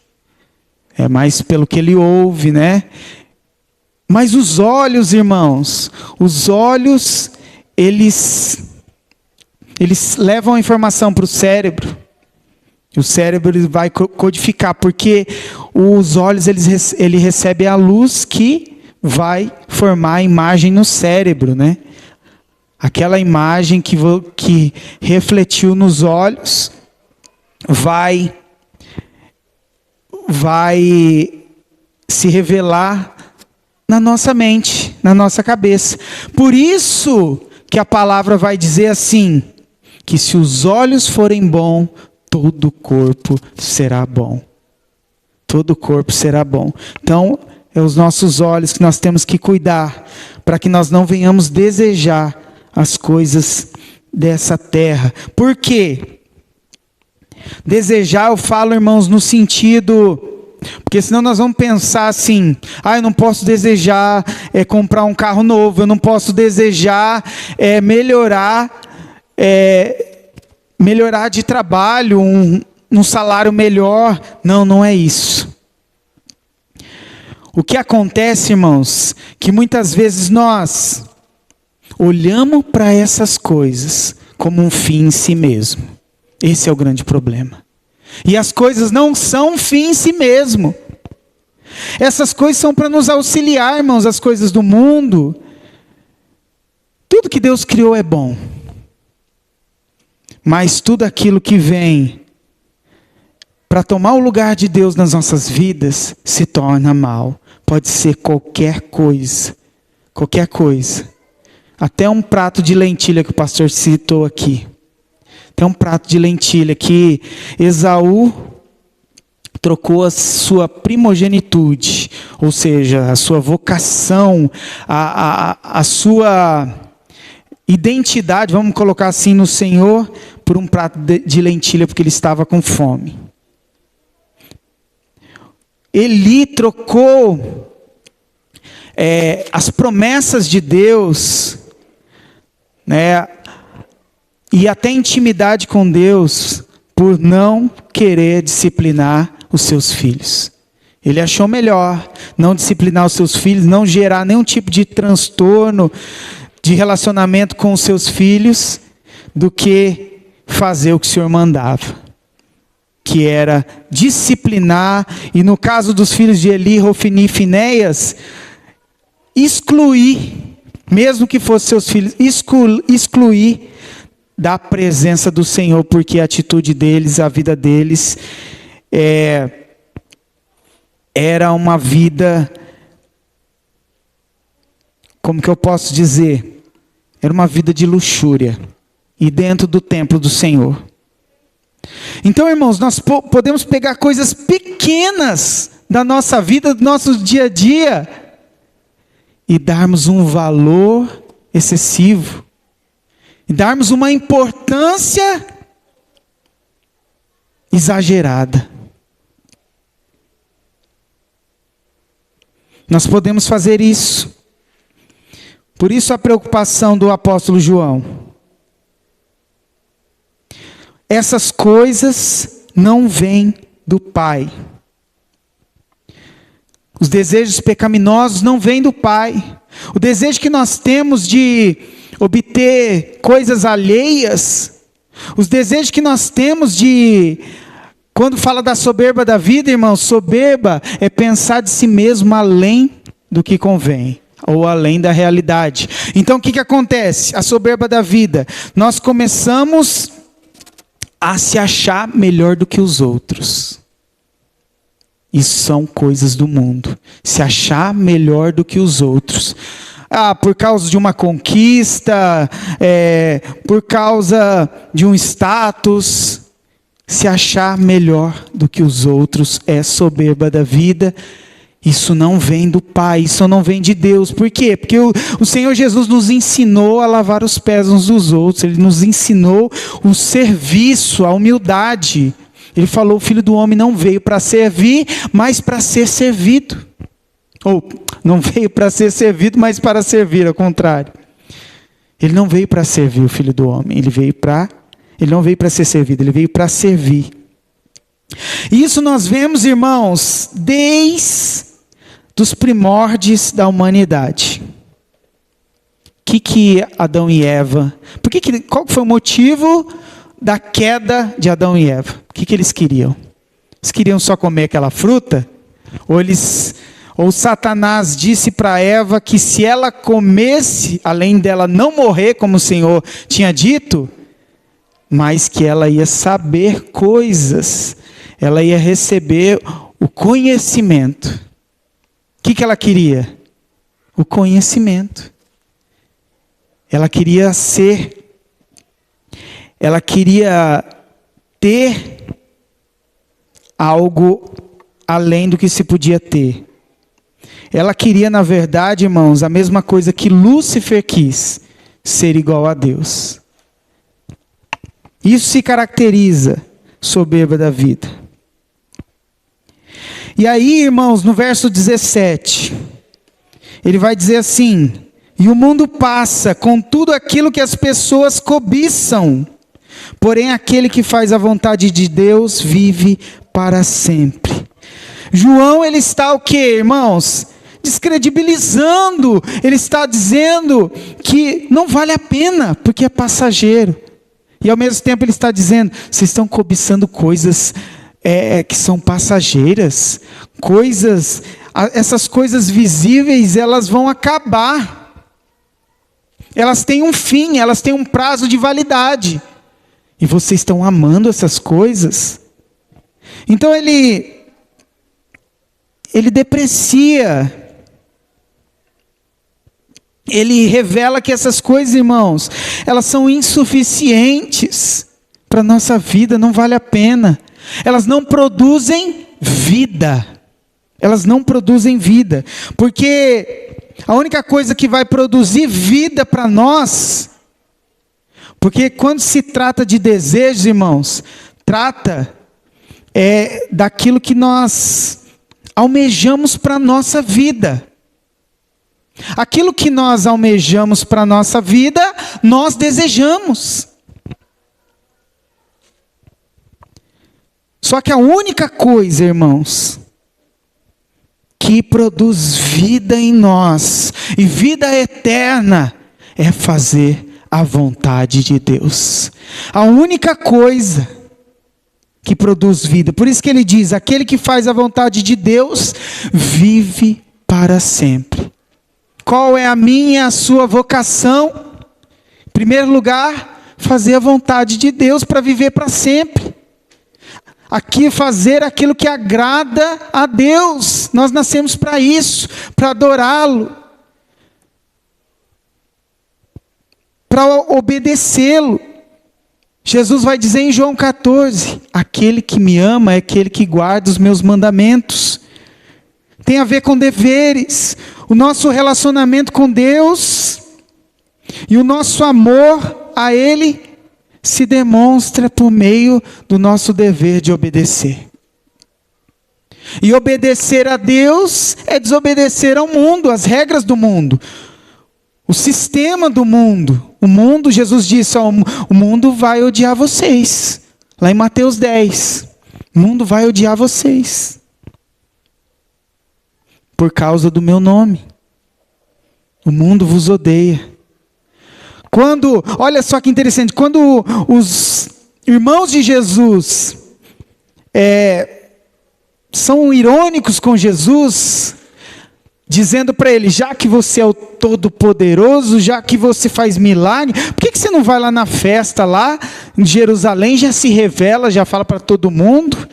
É mais pelo que ele ouve, né? Mas os olhos, irmãos, os olhos, eles levam a informação para o cérebro. E o cérebro ele vai codificar, porque os olhos ele recebe a luz que vai formar a imagem no cérebro, né? Aquela imagem que refletiu nos olhos vai se revelar na nossa mente, na nossa cabeça. Por isso que a palavra vai dizer assim, que se os olhos forem bons, todo o corpo será bom. Todo o corpo será bom. Então, é os nossos olhos que nós temos que cuidar, para que nós não venhamos desejar as coisas dessa terra. Por quê? Desejar, eu falo, irmãos, no sentido... Porque senão nós vamos pensar assim, eu não posso desejar comprar um carro novo, eu não posso desejar melhorar de trabalho, um salário melhor. Não, não é isso. O que acontece, irmãos, que muitas vezes nós olhamos para essas coisas como um fim em si mesmo. Esse é o grande problema. E as coisas não são um fim em si mesmo. Essas coisas são para nos auxiliar, irmãos, as coisas do mundo. Tudo que Deus criou é bom. Mas tudo aquilo que vem para tomar o lugar de Deus nas nossas vidas, se torna mal. Pode ser qualquer coisa. Qualquer coisa. Até um prato de lentilha que o pastor citou aqui. Até um prato de lentilha que Esaú trocou a sua primogenitude, ou seja, a sua vocação, a sua identidade, vamos colocar assim, no Senhor, por um prato de lentilha porque ele estava com fome. Eli trocou as promessas de Deus, né, e até intimidade com Deus, por não querer disciplinar os seus filhos. Ele achou melhor não disciplinar os seus filhos, não gerar nenhum tipo de transtorno de relacionamento com os seus filhos, do que fazer o que o Senhor mandava, que era disciplinar, e no caso dos filhos de Eli, Hofni e Finéias, excluir, mesmo que fossem seus filhos, excluir da presença do Senhor, porque a atitude deles, a vida deles, era uma vida, como que eu posso dizer? Era uma vida de luxúria, e dentro do templo do Senhor. Então, irmãos, nós podemos pegar coisas pequenas da nossa vida, do nosso dia a dia, e darmos um valor excessivo, e darmos uma importância exagerada. Nós podemos fazer isso. Por isso a preocupação do apóstolo João. Essas coisas não vêm do Pai. Os desejos pecaminosos não vêm do Pai. O desejo que nós temos de obter coisas alheias, os desejos que nós temos de, quando fala da soberba da vida, irmãos, soberba é pensar de si mesmo além do que convém, ou além da realidade. Então o que acontece? A soberba da vida, nós começamos a se achar melhor do que os outros. Isso são coisas do mundo. Se achar melhor do que os outros. Por causa de uma conquista, por causa de um status. Se achar melhor do que os outros é soberba da vida. Isso não vem do Pai, isso não vem de Deus. Por quê? Porque o Senhor Jesus nos ensinou a lavar os pés uns dos outros. Ele nos ensinou o serviço, a humildade. Ele falou: o Filho do Homem não veio para servir, mas para ser servido. Ou, não veio para ser servido, mas para servir, ao contrário. Ele não veio para servir, o Filho do Homem. Ele não veio para ser servido, ele veio para servir. Isso nós vemos, irmãos, desde os primórdios da humanidade. O que Adão e Eva... Qual foi o motivo da queda de Adão e Eva? O que eles queriam? Eles queriam só comer aquela fruta? Ou Satanás disse para Eva que se ela comesse, além dela não morrer, como o Senhor tinha dito, mas que ela ia saber coisas, ela ia receber o conhecimento. O que ela queria? O conhecimento. Ela queria ter algo além do que se podia ter. Ela queria, na verdade, irmãos, a mesma coisa que Lúcifer quis, ser igual a Deus. Isso se caracteriza soberba da vida. E aí, irmãos, no verso 17, ele vai dizer assim: e o mundo passa com tudo aquilo que as pessoas cobiçam, porém aquele que faz a vontade de Deus vive para sempre. João, ele está o quê, irmãos? Descredibilizando. Ele está dizendo que não vale a pena, porque é passageiro. E ao mesmo tempo ele está dizendo: vocês estão cobiçando coisas que são passageiras, essas coisas visíveis, elas vão acabar, elas têm um fim, elas têm um prazo de validade, e vocês estão amando essas coisas. Então ele deprecia, ele revela que essas coisas, irmãos, elas são insuficientes para a nossa vida, não vale a pena. Elas não produzem vida. Elas não produzem vida. Porque a única coisa que vai produzir vida para nós, Porque quando se trata de desejos, irmãos, trata daquilo que nós almejamos para a nossa vida. Aquilo que nós almejamos para a nossa vida, nós desejamos. Só que a única coisa, irmãos, que produz vida em nós, e vida eterna, é fazer a vontade de Deus. A única coisa que produz vida. Por isso que ele diz, aquele que faz a vontade de Deus, vive para sempre. Qual é a minha e a sua vocação? Em primeiro lugar, fazer a vontade de Deus para viver para sempre. Aqui fazer aquilo que agrada a Deus. Nós nascemos para isso, para adorá-lo, para obedecê-lo. Jesus vai dizer em João 14, aquele que me ama é aquele que guarda os meus mandamentos. Tem a ver com deveres, o nosso relacionamento com Deus e o nosso amor a Ele se demonstra por meio do nosso dever de obedecer. E obedecer a Deus é desobedecer ao mundo, às regras do mundo, o sistema do mundo. O mundo, Jesus disse, o mundo vai odiar vocês. Lá em Mateus 10, o mundo vai odiar vocês por causa do meu nome. O mundo vos odeia. Olha só que interessante, quando os irmãos de Jesus são irônicos com Jesus, dizendo para ele, já que você é o Todo-Poderoso, já que você faz milagre, por que você não vai lá na festa, lá em Jerusalém, já se revela, já fala para todo mundo?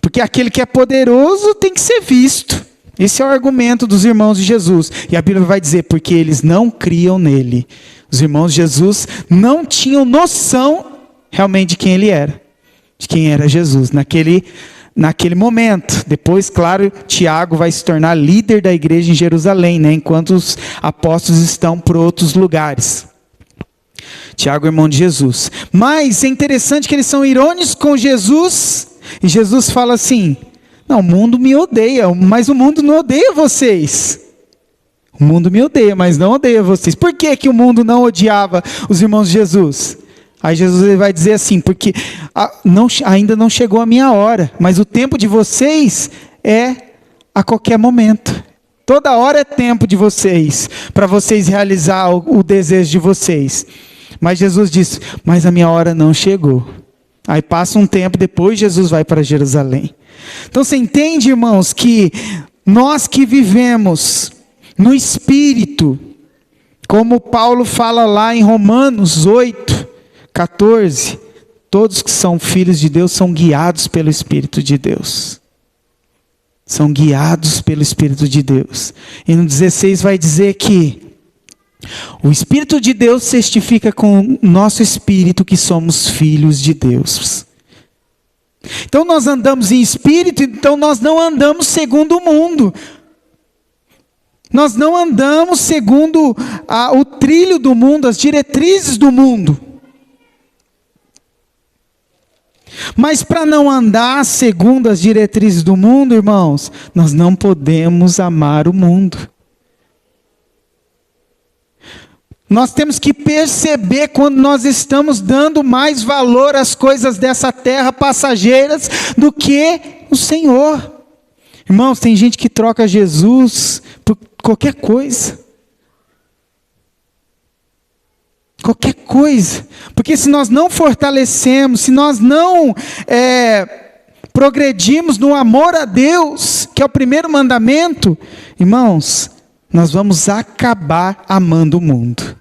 Porque aquele que é poderoso tem que ser visto. Esse é o argumento dos irmãos de Jesus. E a Bíblia vai dizer, porque eles não criam nele. Os irmãos de Jesus não tinham noção realmente de quem ele era. De quem era Jesus. Naquele momento. Depois, claro, Tiago vai se tornar líder da igreja em Jerusalém, né? Enquanto os apóstolos estão por outros lugares. Tiago, irmão de Jesus. Mas é interessante que eles são irônicos com Jesus. E Jesus fala assim, não, o mundo me odeia, mas o mundo não odeia vocês. O mundo me odeia, mas não odeia vocês. Por que o mundo não odiava os irmãos de Jesus? Aí Jesus vai dizer assim, porque ainda não chegou a minha hora, mas o tempo de vocês é a qualquer momento. Toda hora é tempo de vocês, para vocês realizar o desejo de vocês. Mas Jesus disse, mas a minha hora não chegou. Aí passa um tempo, depois Jesus vai para Jerusalém. Então você entende, irmãos, que nós que vivemos no Espírito, como Paulo fala lá em Romanos 8, 14, todos que são filhos de Deus são guiados pelo Espírito de Deus. São guiados pelo Espírito de Deus. E no 16 vai dizer que o Espírito de Deus testifica com o nosso espírito que somos filhos de Deus. Então nós andamos em espírito, então nós não andamos segundo o mundo. Nós não andamos segundo o trilho do mundo, as diretrizes do mundo. Mas para não andar segundo as diretrizes do mundo, irmãos, nós não podemos amar o mundo. Nós temos que perceber quando nós estamos dando mais valor às coisas dessa terra passageiras do que o Senhor. Irmãos, tem gente que troca Jesus por qualquer coisa. Qualquer coisa. Porque se nós não fortalecemos, se nós não progredimos no amor a Deus, que é o primeiro mandamento, irmãos, nós vamos acabar amando o mundo.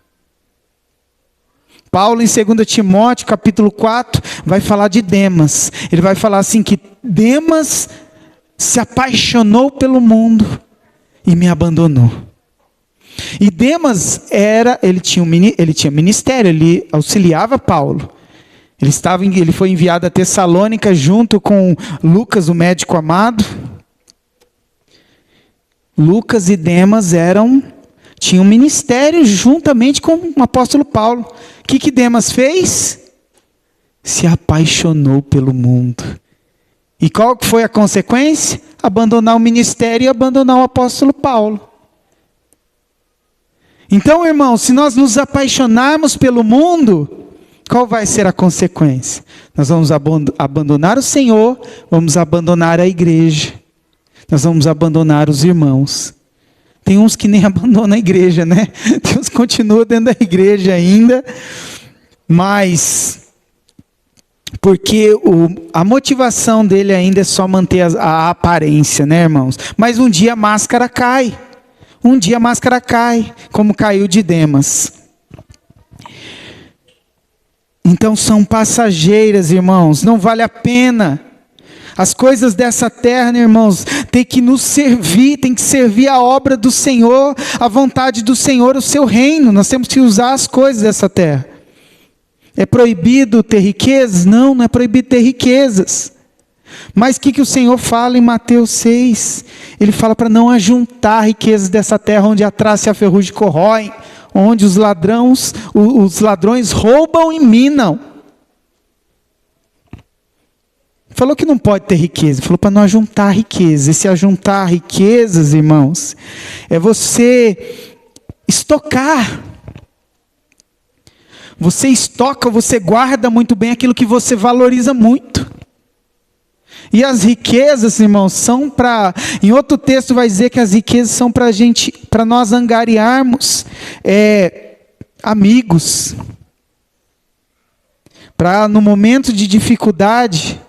Paulo em 2 Timóteo capítulo 4 vai falar de Demas. Ele vai falar assim que Demas se apaixonou pelo mundo e me abandonou. E Demas ele tinha ministério, ele auxiliava Paulo. Ele foi enviado a Tessalônica junto com Lucas, o médico amado. Lucas e Demas tinha um ministério juntamente com o apóstolo Paulo. O que Demas fez? Se apaixonou pelo mundo. E qual foi a consequência? Abandonar o ministério e abandonar o apóstolo Paulo. Então, irmãos, se nós nos apaixonarmos pelo mundo, qual vai ser a consequência? Nós vamos abandonar o Senhor, vamos abandonar a igreja, nós vamos abandonar os irmãos. Tem uns que nem abandonam a igreja, né? Tem uns que continuam dentro da igreja ainda, mas porque a motivação dele ainda é só manter a aparência, né, irmãos? Mas um dia a máscara cai. Um dia a máscara cai, como caiu de Demas. Então são passageiras, irmãos, não vale a pena. As coisas dessa terra, irmãos, tem que nos servir, tem que servir a obra do Senhor, a vontade do Senhor, o seu reino. Nós temos que usar as coisas dessa terra. É proibido ter riquezas? Não, não é proibido ter riquezas. Mas o que o Senhor fala em Mateus 6? Ele fala para não ajuntar riquezas dessa terra, onde a traça e a ferrugem corroem, onde os ladrões roubam e minam. Falou que não pode ter riqueza, falou para não ajuntar riquezas. E se ajuntar riquezas, irmãos, é você estocar. Você estoca, você guarda muito bem aquilo que você valoriza muito. E as riquezas, irmãos, são para... Em outro texto vai dizer que as riquezas são para nós angariarmos amigos. Para no momento de dificuldade,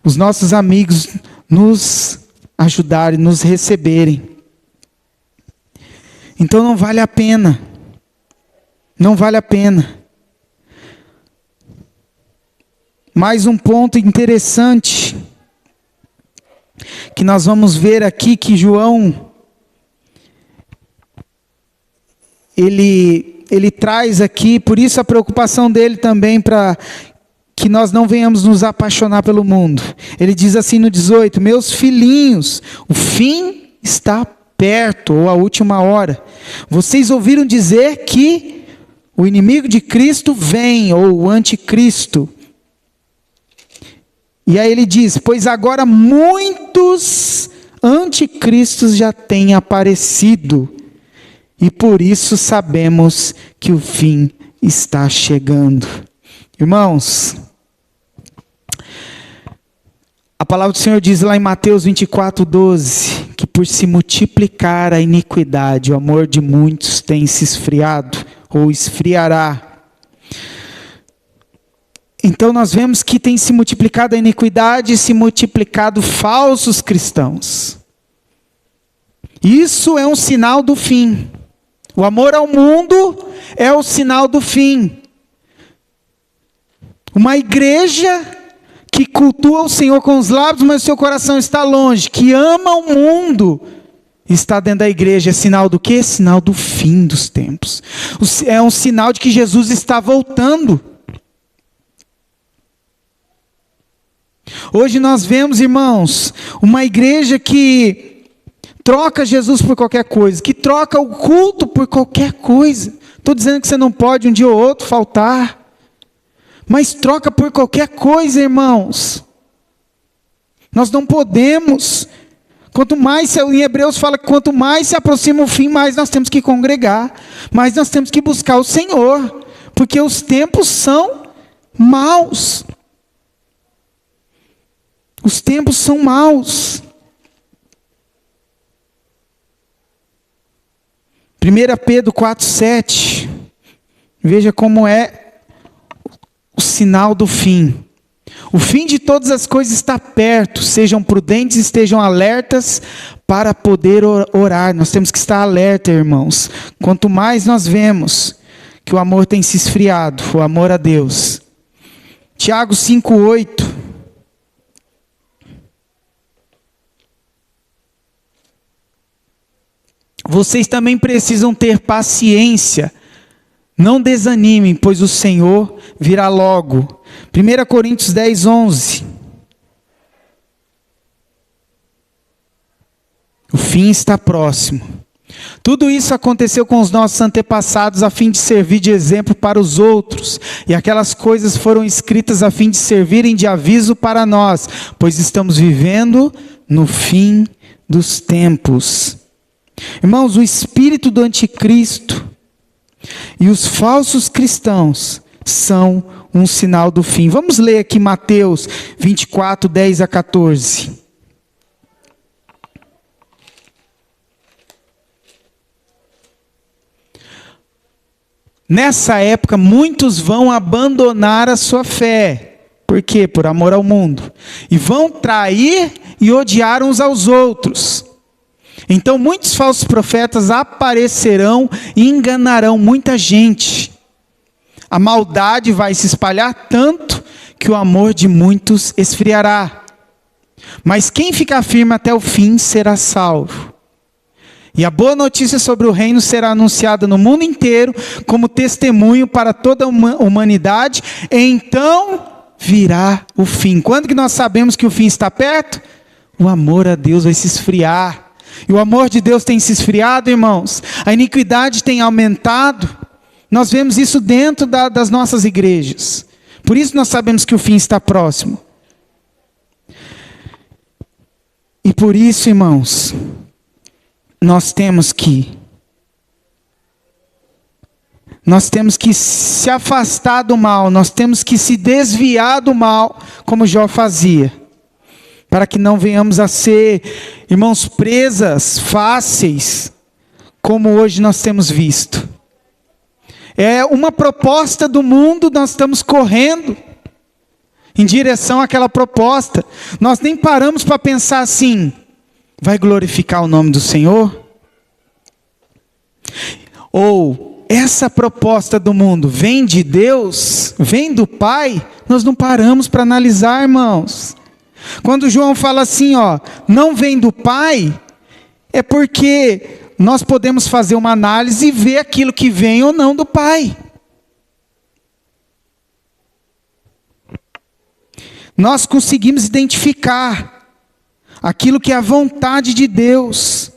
os nossos amigos nos ajudarem, nos receberem. Então não vale a pena. Não vale a pena. Mais um ponto interessante que nós vamos ver aqui, que João ele traz aqui, por isso a preocupação dele também para que nós não venhamos nos apaixonar pelo mundo. Ele diz assim no 18: meus filhinhos, o fim está perto, ou a última hora. Vocês ouviram dizer que o inimigo de Cristo vem, ou o anticristo. E aí ele diz: pois agora muitos anticristos já têm aparecido, e por isso sabemos que o fim está chegando. Irmãos, a palavra do Senhor diz lá em Mateus 24:12, que por se multiplicar a iniquidade, o amor de muitos tem se esfriado, ou esfriará. Então nós vemos que tem se multiplicado a iniquidade e se multiplicado falsos cristãos. Isso é um sinal do fim. O amor ao mundo é o sinal do fim. Uma igreja que cultua o Senhor com os lábios, mas o seu coração está longe, que ama o mundo, está dentro da igreja. É sinal do quê? Sinal do fim dos tempos. É um sinal de que Jesus está voltando. Hoje nós vemos, irmãos, uma igreja que troca Jesus por qualquer coisa, que troca o culto por qualquer coisa. Estou dizendo que você não pode um dia ou outro faltar, mas troca por qualquer coisa, irmãos. Nós não podemos. Quanto mais, em Hebreus fala que quanto mais se aproxima o fim, mais nós temos que congregar, mais nós temos que buscar o Senhor, porque os tempos são maus. Os tempos são maus. 1 Pedro 4:7. Veja como é o sinal do fim. O fim de todas as coisas está perto. Sejam prudentes, estejam alertas para poder orar. Nós temos que estar alerta, irmãos. Quanto mais nós vemos que o amor tem se esfriado, o amor a Deus. Tiago 5:8. Vocês também precisam ter paciência. Não desanimem, pois o Senhor virá logo. 1 Coríntios 10:11. O fim está próximo. Tudo isso aconteceu com os nossos antepassados a fim de servir de exemplo para os outros. E aquelas coisas foram escritas a fim de servirem de aviso para nós, pois estamos vivendo no fim dos tempos. Irmãos, o espírito do anticristo e os falsos cristãos são um sinal do fim. Vamos ler aqui Mateus 24, 10 a 14. Nessa época, muitos vão abandonar a sua fé. Por quê? Por amor ao mundo. E vão trair e odiar uns aos outros. Então, muitos falsos profetas aparecerão e enganarão muita gente. A maldade vai se espalhar tanto que o amor de muitos esfriará. Mas quem ficar firme até o fim será salvo. E a boa notícia sobre o reino será anunciada no mundo inteiro como testemunho para toda a humanidade. Então virá o fim. Quando que nós sabemos que o fim está perto? O amor a Deus vai se esfriar. E o amor de Deus tem se esfriado, irmãos. A iniquidade tem aumentado. Nós vemos isso dentro das nossas igrejas. Por isso nós sabemos que o fim está próximo. E por isso, irmãos, nós temos que se afastar do mal, nós temos que se desviar do mal, como Jó fazia, para que não venhamos a ser, irmãos, presas fáceis, como hoje nós temos visto. É uma proposta do mundo, nós estamos correndo em direção àquela proposta. Nós nem paramos para pensar assim: vai glorificar o nome do Senhor? Ou essa proposta do mundo vem de Deus? Vem do Pai? Nós não paramos para analisar, irmãos. Quando João fala assim, não vem do Pai, é porque nós podemos fazer uma análise e ver aquilo que vem ou não do Pai. Nós conseguimos identificar aquilo que é a vontade de Deus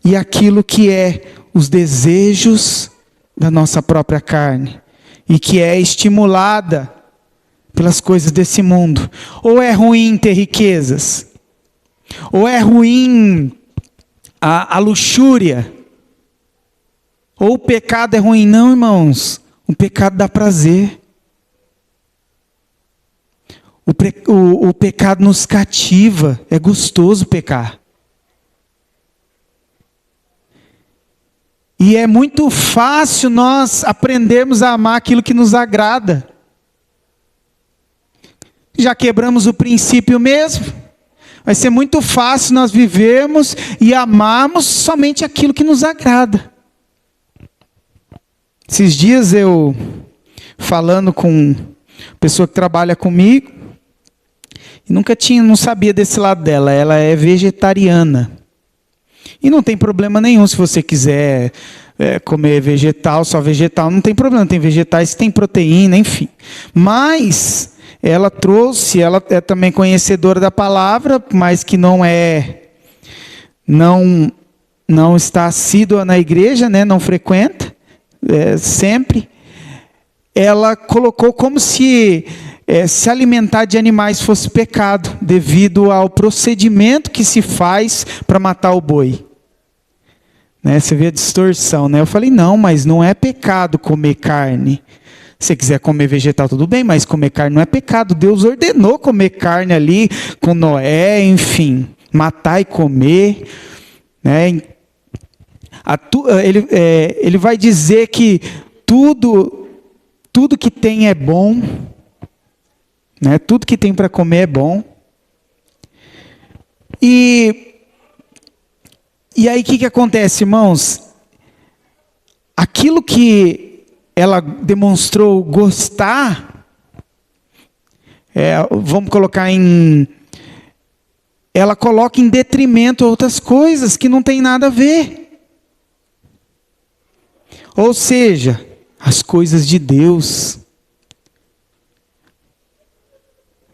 e aquilo que é os desejos da nossa própria carne e que é estimulada pelas coisas desse mundo. Ou é ruim ter riquezas, ou é ruim a luxúria, ou o pecado é ruim. Não, irmãos, o pecado dá prazer. O pecado nos cativa, é gostoso pecar. E é muito fácil nós aprendermos a amar aquilo que nos agrada. Já quebramos o princípio mesmo. Vai ser muito fácil nós vivermos e amarmos somente aquilo que nos agrada. Esses dias eu, falando com pessoa que trabalha comigo, não sabia desse lado dela. Ela é vegetariana. E não tem problema nenhum se você quiser comer vegetal, só vegetal, não tem problema. Tem vegetais que tem proteína, enfim. Mas ela trouxe, ela é também conhecedora da palavra, mas que não está assídua na igreja, né? Não frequenta, sempre. Ela colocou como se alimentar de animais fosse pecado, devido ao procedimento que se faz para matar o boi. Né? Você vê a distorção, né? Eu falei, não, mas não é pecado comer carne. Se você quiser comer vegetal, tudo bem, mas comer carne não é pecado. Deus ordenou comer carne ali com Noé, enfim, matar e comer. Né? Ele vai dizer que tudo que tem é bom. Né? Tudo que tem para comer é bom. E aí o que acontece, irmãos? Aquilo que ela demonstrou gostar, vamos colocar ela coloca em detrimento outras coisas que não tem nada a ver. Ou seja, as coisas de Deus.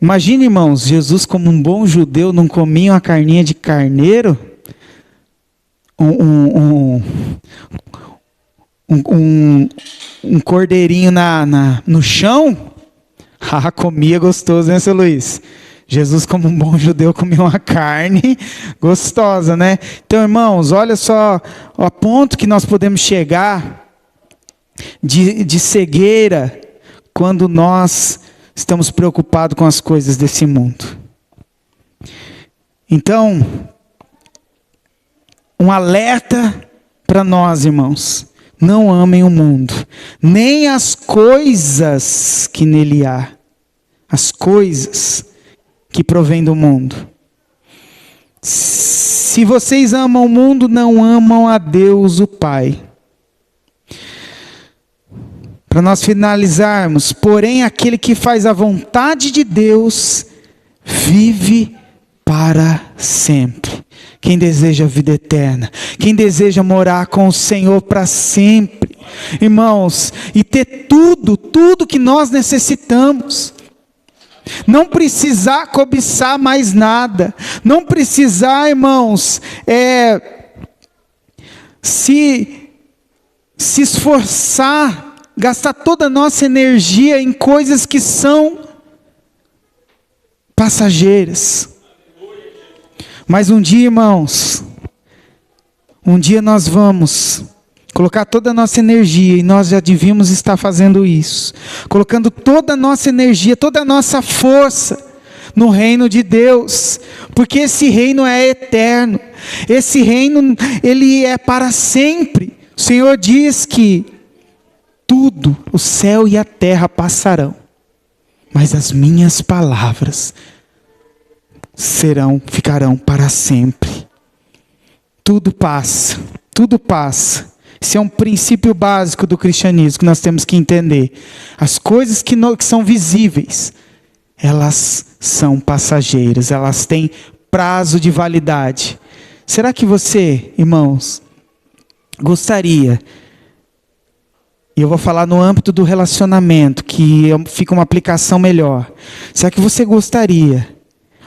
Imagine, irmãos, Jesus como um bom judeu não comia uma carninha de carneiro? um cordeirinho no chão, comia gostoso, né, seu Luiz? Jesus, como um bom judeu, comia uma carne gostosa, né? Então, irmãos, olha só o ponto que nós podemos chegar de cegueira quando nós estamos preocupados com as coisas desse mundo. Então, um alerta para nós, irmãos: não amem o mundo, nem as coisas que nele há, as coisas que provém do mundo. Se vocês amam o mundo, não amam a Deus o Pai. Para nós finalizarmos: porém, aquele que faz a vontade de Deus vive para sempre. Quem deseja a vida eterna, quem deseja morar com o Senhor para sempre, irmãos, e ter tudo que nós necessitamos. Não precisar cobiçar mais nada, não precisar, irmãos, se esforçar, gastar toda a nossa energia em coisas que são passageiras. Mas um dia, irmãos, nós vamos colocar toda a nossa energia, e nós já devíamos estar fazendo isso, colocando toda a nossa energia, toda a nossa força no reino de Deus, porque esse reino é eterno, esse reino, ele é para sempre. O Senhor diz que tudo, o céu e a terra mas as minhas palavras ficarão para sempre. Tudo passa. Esse é um princípio básico do cristianismo que nós temos que entender. As coisas que são visíveis, elas são passageiras, elas têm prazo de validade. Será que você, irmãos, gostaria, e eu vou falar no âmbito do relacionamento, que fica uma aplicação melhor. Será que você gostaria,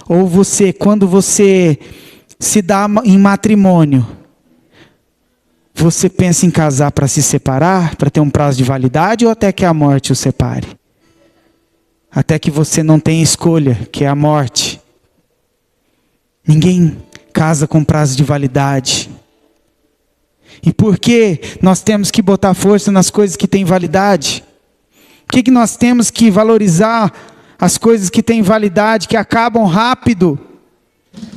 ou você, quando você se dá em matrimônio, você pensa em casar para se separar, para ter um prazo de validade, ou até que a morte o separe? Até que você não tenha escolha, que é a morte. Ninguém casa com prazo de validade. E por que nós temos que botar força nas coisas que têm validade? Por que nós temos que valorizar as coisas que têm validade, que acabam rápido,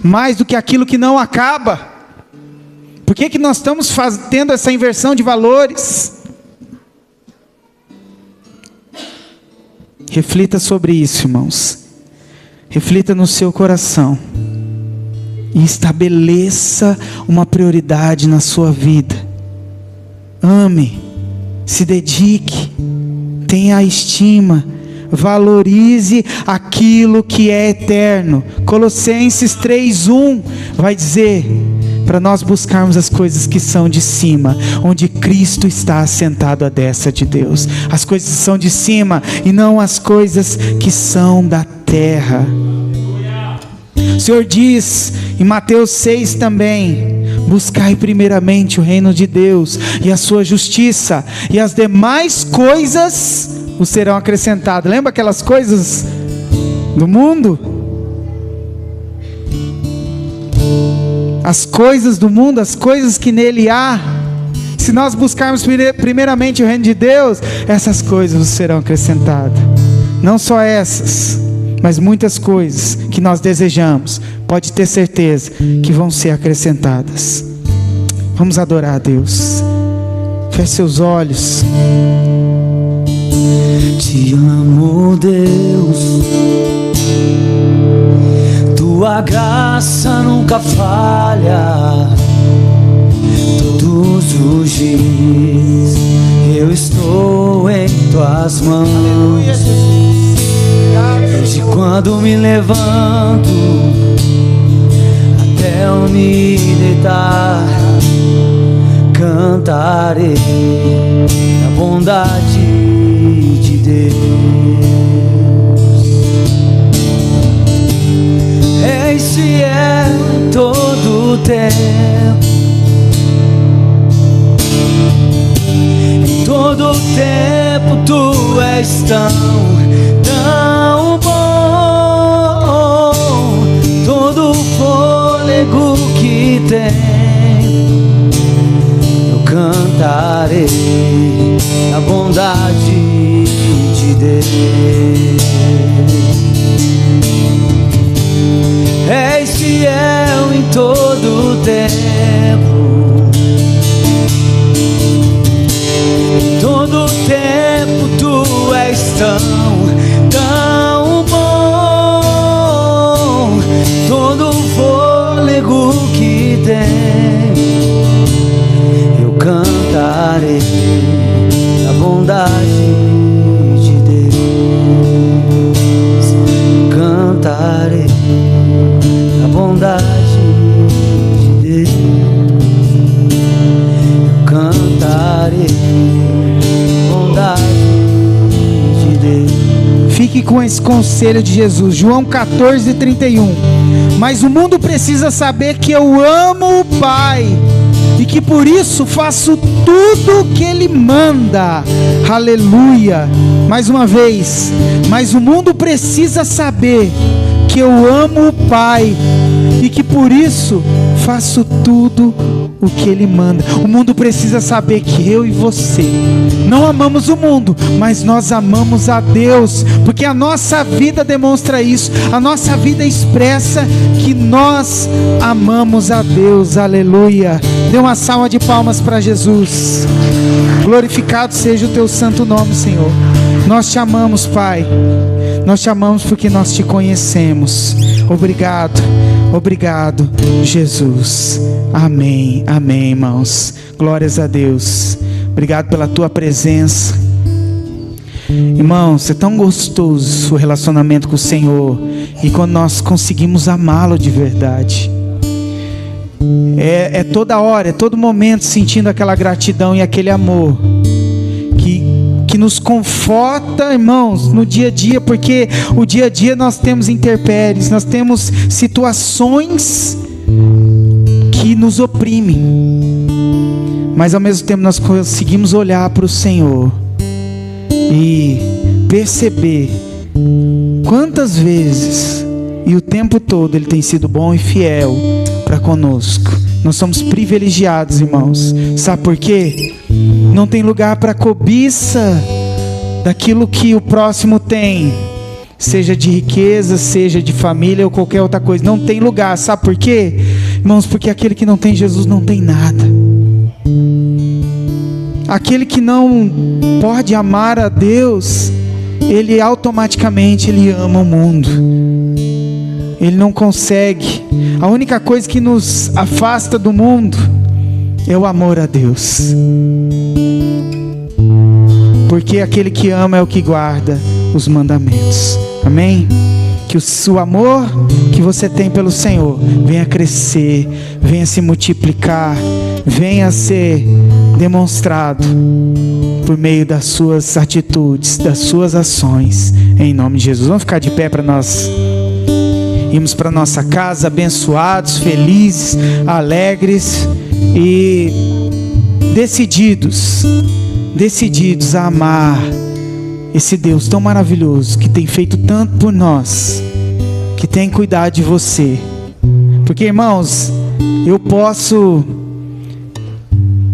mais do que aquilo que não acaba? Por que nós estamos tendo essa inversão de valores? Reflita sobre isso, irmãos. Reflita no seu coração. E estabeleça uma prioridade na sua vida. Ame, se dedique, tenha estima, valorize aquilo que é eterno. Colossenses 3:1 vai dizer para nós buscarmos as coisas que são de cima, onde Cristo está assentado à destra de Deus. As coisas que são de cima e não as coisas que são da terra. O Senhor diz em Mateus 6 também: buscai primeiramente o reino de Deus e a sua justiça, e as demais coisas vos serão acrescentadas. Lembra aquelas coisas do mundo? As coisas do mundo, as coisas que nele há. Se nós buscarmos primeiramente o reino de Deus, essas coisas vos serão acrescentadas. Não só essas, mas muitas coisas que nós desejamos, pode ter certeza que vão ser acrescentadas. Vamos adorar a Deus. Feche seus olhos. Te amo, Deus. Tua graça nunca falha. Todos os dias eu estou em tuas mãos. Desde quando me levanto até eu me deitar, cantarei a bondade de Deus. Esse é todo o tempo tu és tão bom. Todo o fôlego que tenho, eu cantarei a bondade de Deus. És fiel em todo o tempo, todo o tempo tu és tão bom. Todo o fôlego que tenho, eu cantarei a bondade de Deus. Cantarei a bondade de Deus. Cantarei a bondade de Deus. Fique com esse conselho de Jesus, João 14:31. Mas o mundo precisa saber que eu amo o Pai e que por isso faço tudo o que Ele manda. Aleluia. Mais uma vez, mas o mundo precisa saber que eu amo o Pai e que por isso faço tudo o que Ele manda. O mundo precisa saber que eu e você não amamos o mundo, mas nós amamos a Deus, porque a nossa vida demonstra isso. A nossa vida expressa que nós amamos a Deus. Aleluia. Dê uma salva de palmas para Jesus. Glorificado seja o teu santo nome, Senhor. Nós te amamos, Pai. Nós te amamos porque nós te conhecemos. Obrigado, obrigado, Jesus. Amém, amém, irmãos. Glórias a Deus. Obrigado pela tua presença. Irmãos, é tão gostoso o relacionamento com o Senhor. E quando nós conseguimos amá-lo de verdade, é toda hora, é todo momento sentindo aquela gratidão e aquele amor que nos conforta, irmãos, no dia a dia, porque o dia a dia nós temos intempéries, nós temos situações que nos oprimem, mas ao mesmo tempo nós conseguimos olhar para o Senhor e perceber quantas vezes e o tempo todo Ele tem sido bom e fiel para conosco. Nós somos privilegiados, irmãos. Sabe por quê? Não tem lugar para cobiça daquilo que o próximo tem, seja de riqueza, seja de família ou qualquer outra coisa. Não tem lugar. Sabe por quê, irmãos? Porque aquele que não tem Jesus não tem nada. Aquele que não pode amar a Deus, ele automaticamente ele ama o mundo. Ele não consegue. A única coisa que nos afasta do mundo é o amor a Deus, porque aquele que ama é o que guarda os mandamentos. Amém? Que o amor que você tem pelo Senhor venha crescer, venha se multiplicar, venha ser demonstrado por meio das suas atitudes, das suas ações, em nome de Jesus. Vamos ficar de pé para nós irmos para nossa casa abençoados, felizes, alegres e decididos a amar esse Deus tão maravilhoso, que tem feito tanto por nós, que tem cuidado de você. Porque, irmãos, eu posso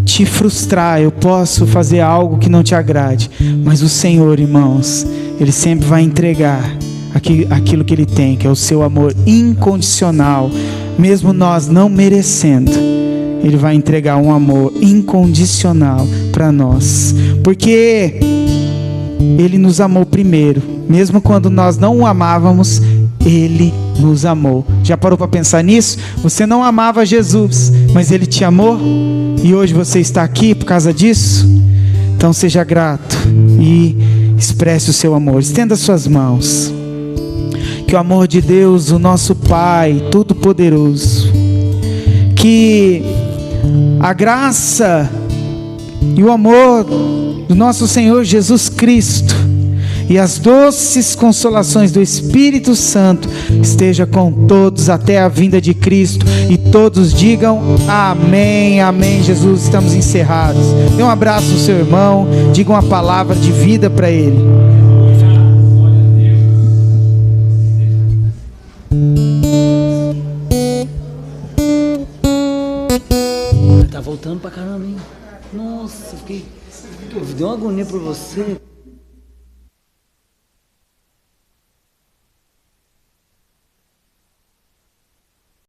te frustrar, eu posso fazer algo que não te agrade, mas o Senhor, irmãos, Ele sempre vai entregar aquilo que Ele tem, que é o seu amor incondicional. Mesmo nós não merecendo, Ele vai entregar um amor incondicional para nós, porque Ele nos amou primeiro. Mesmo quando nós não o amávamos, Ele nos amou. Já parou para pensar nisso? Você não amava Jesus, mas Ele te amou, e hoje você está aqui por causa disso. Então seja grato e expresse o seu amor. Estenda suas mãos. Que o amor de Deus, o nosso Pai Todo-Poderoso, que a graça e o amor do nosso Senhor Jesus Cristo e as doces consolações do Espírito Santo esteja com todos até a vinda de Cristo, e todos digam amém, amém. Jesus, estamos encerrados. Dê um abraço no seu irmão, diga uma palavra de vida para ele. Tá voltando pra caramba, hein? Nossa, deu uma agonia pra você.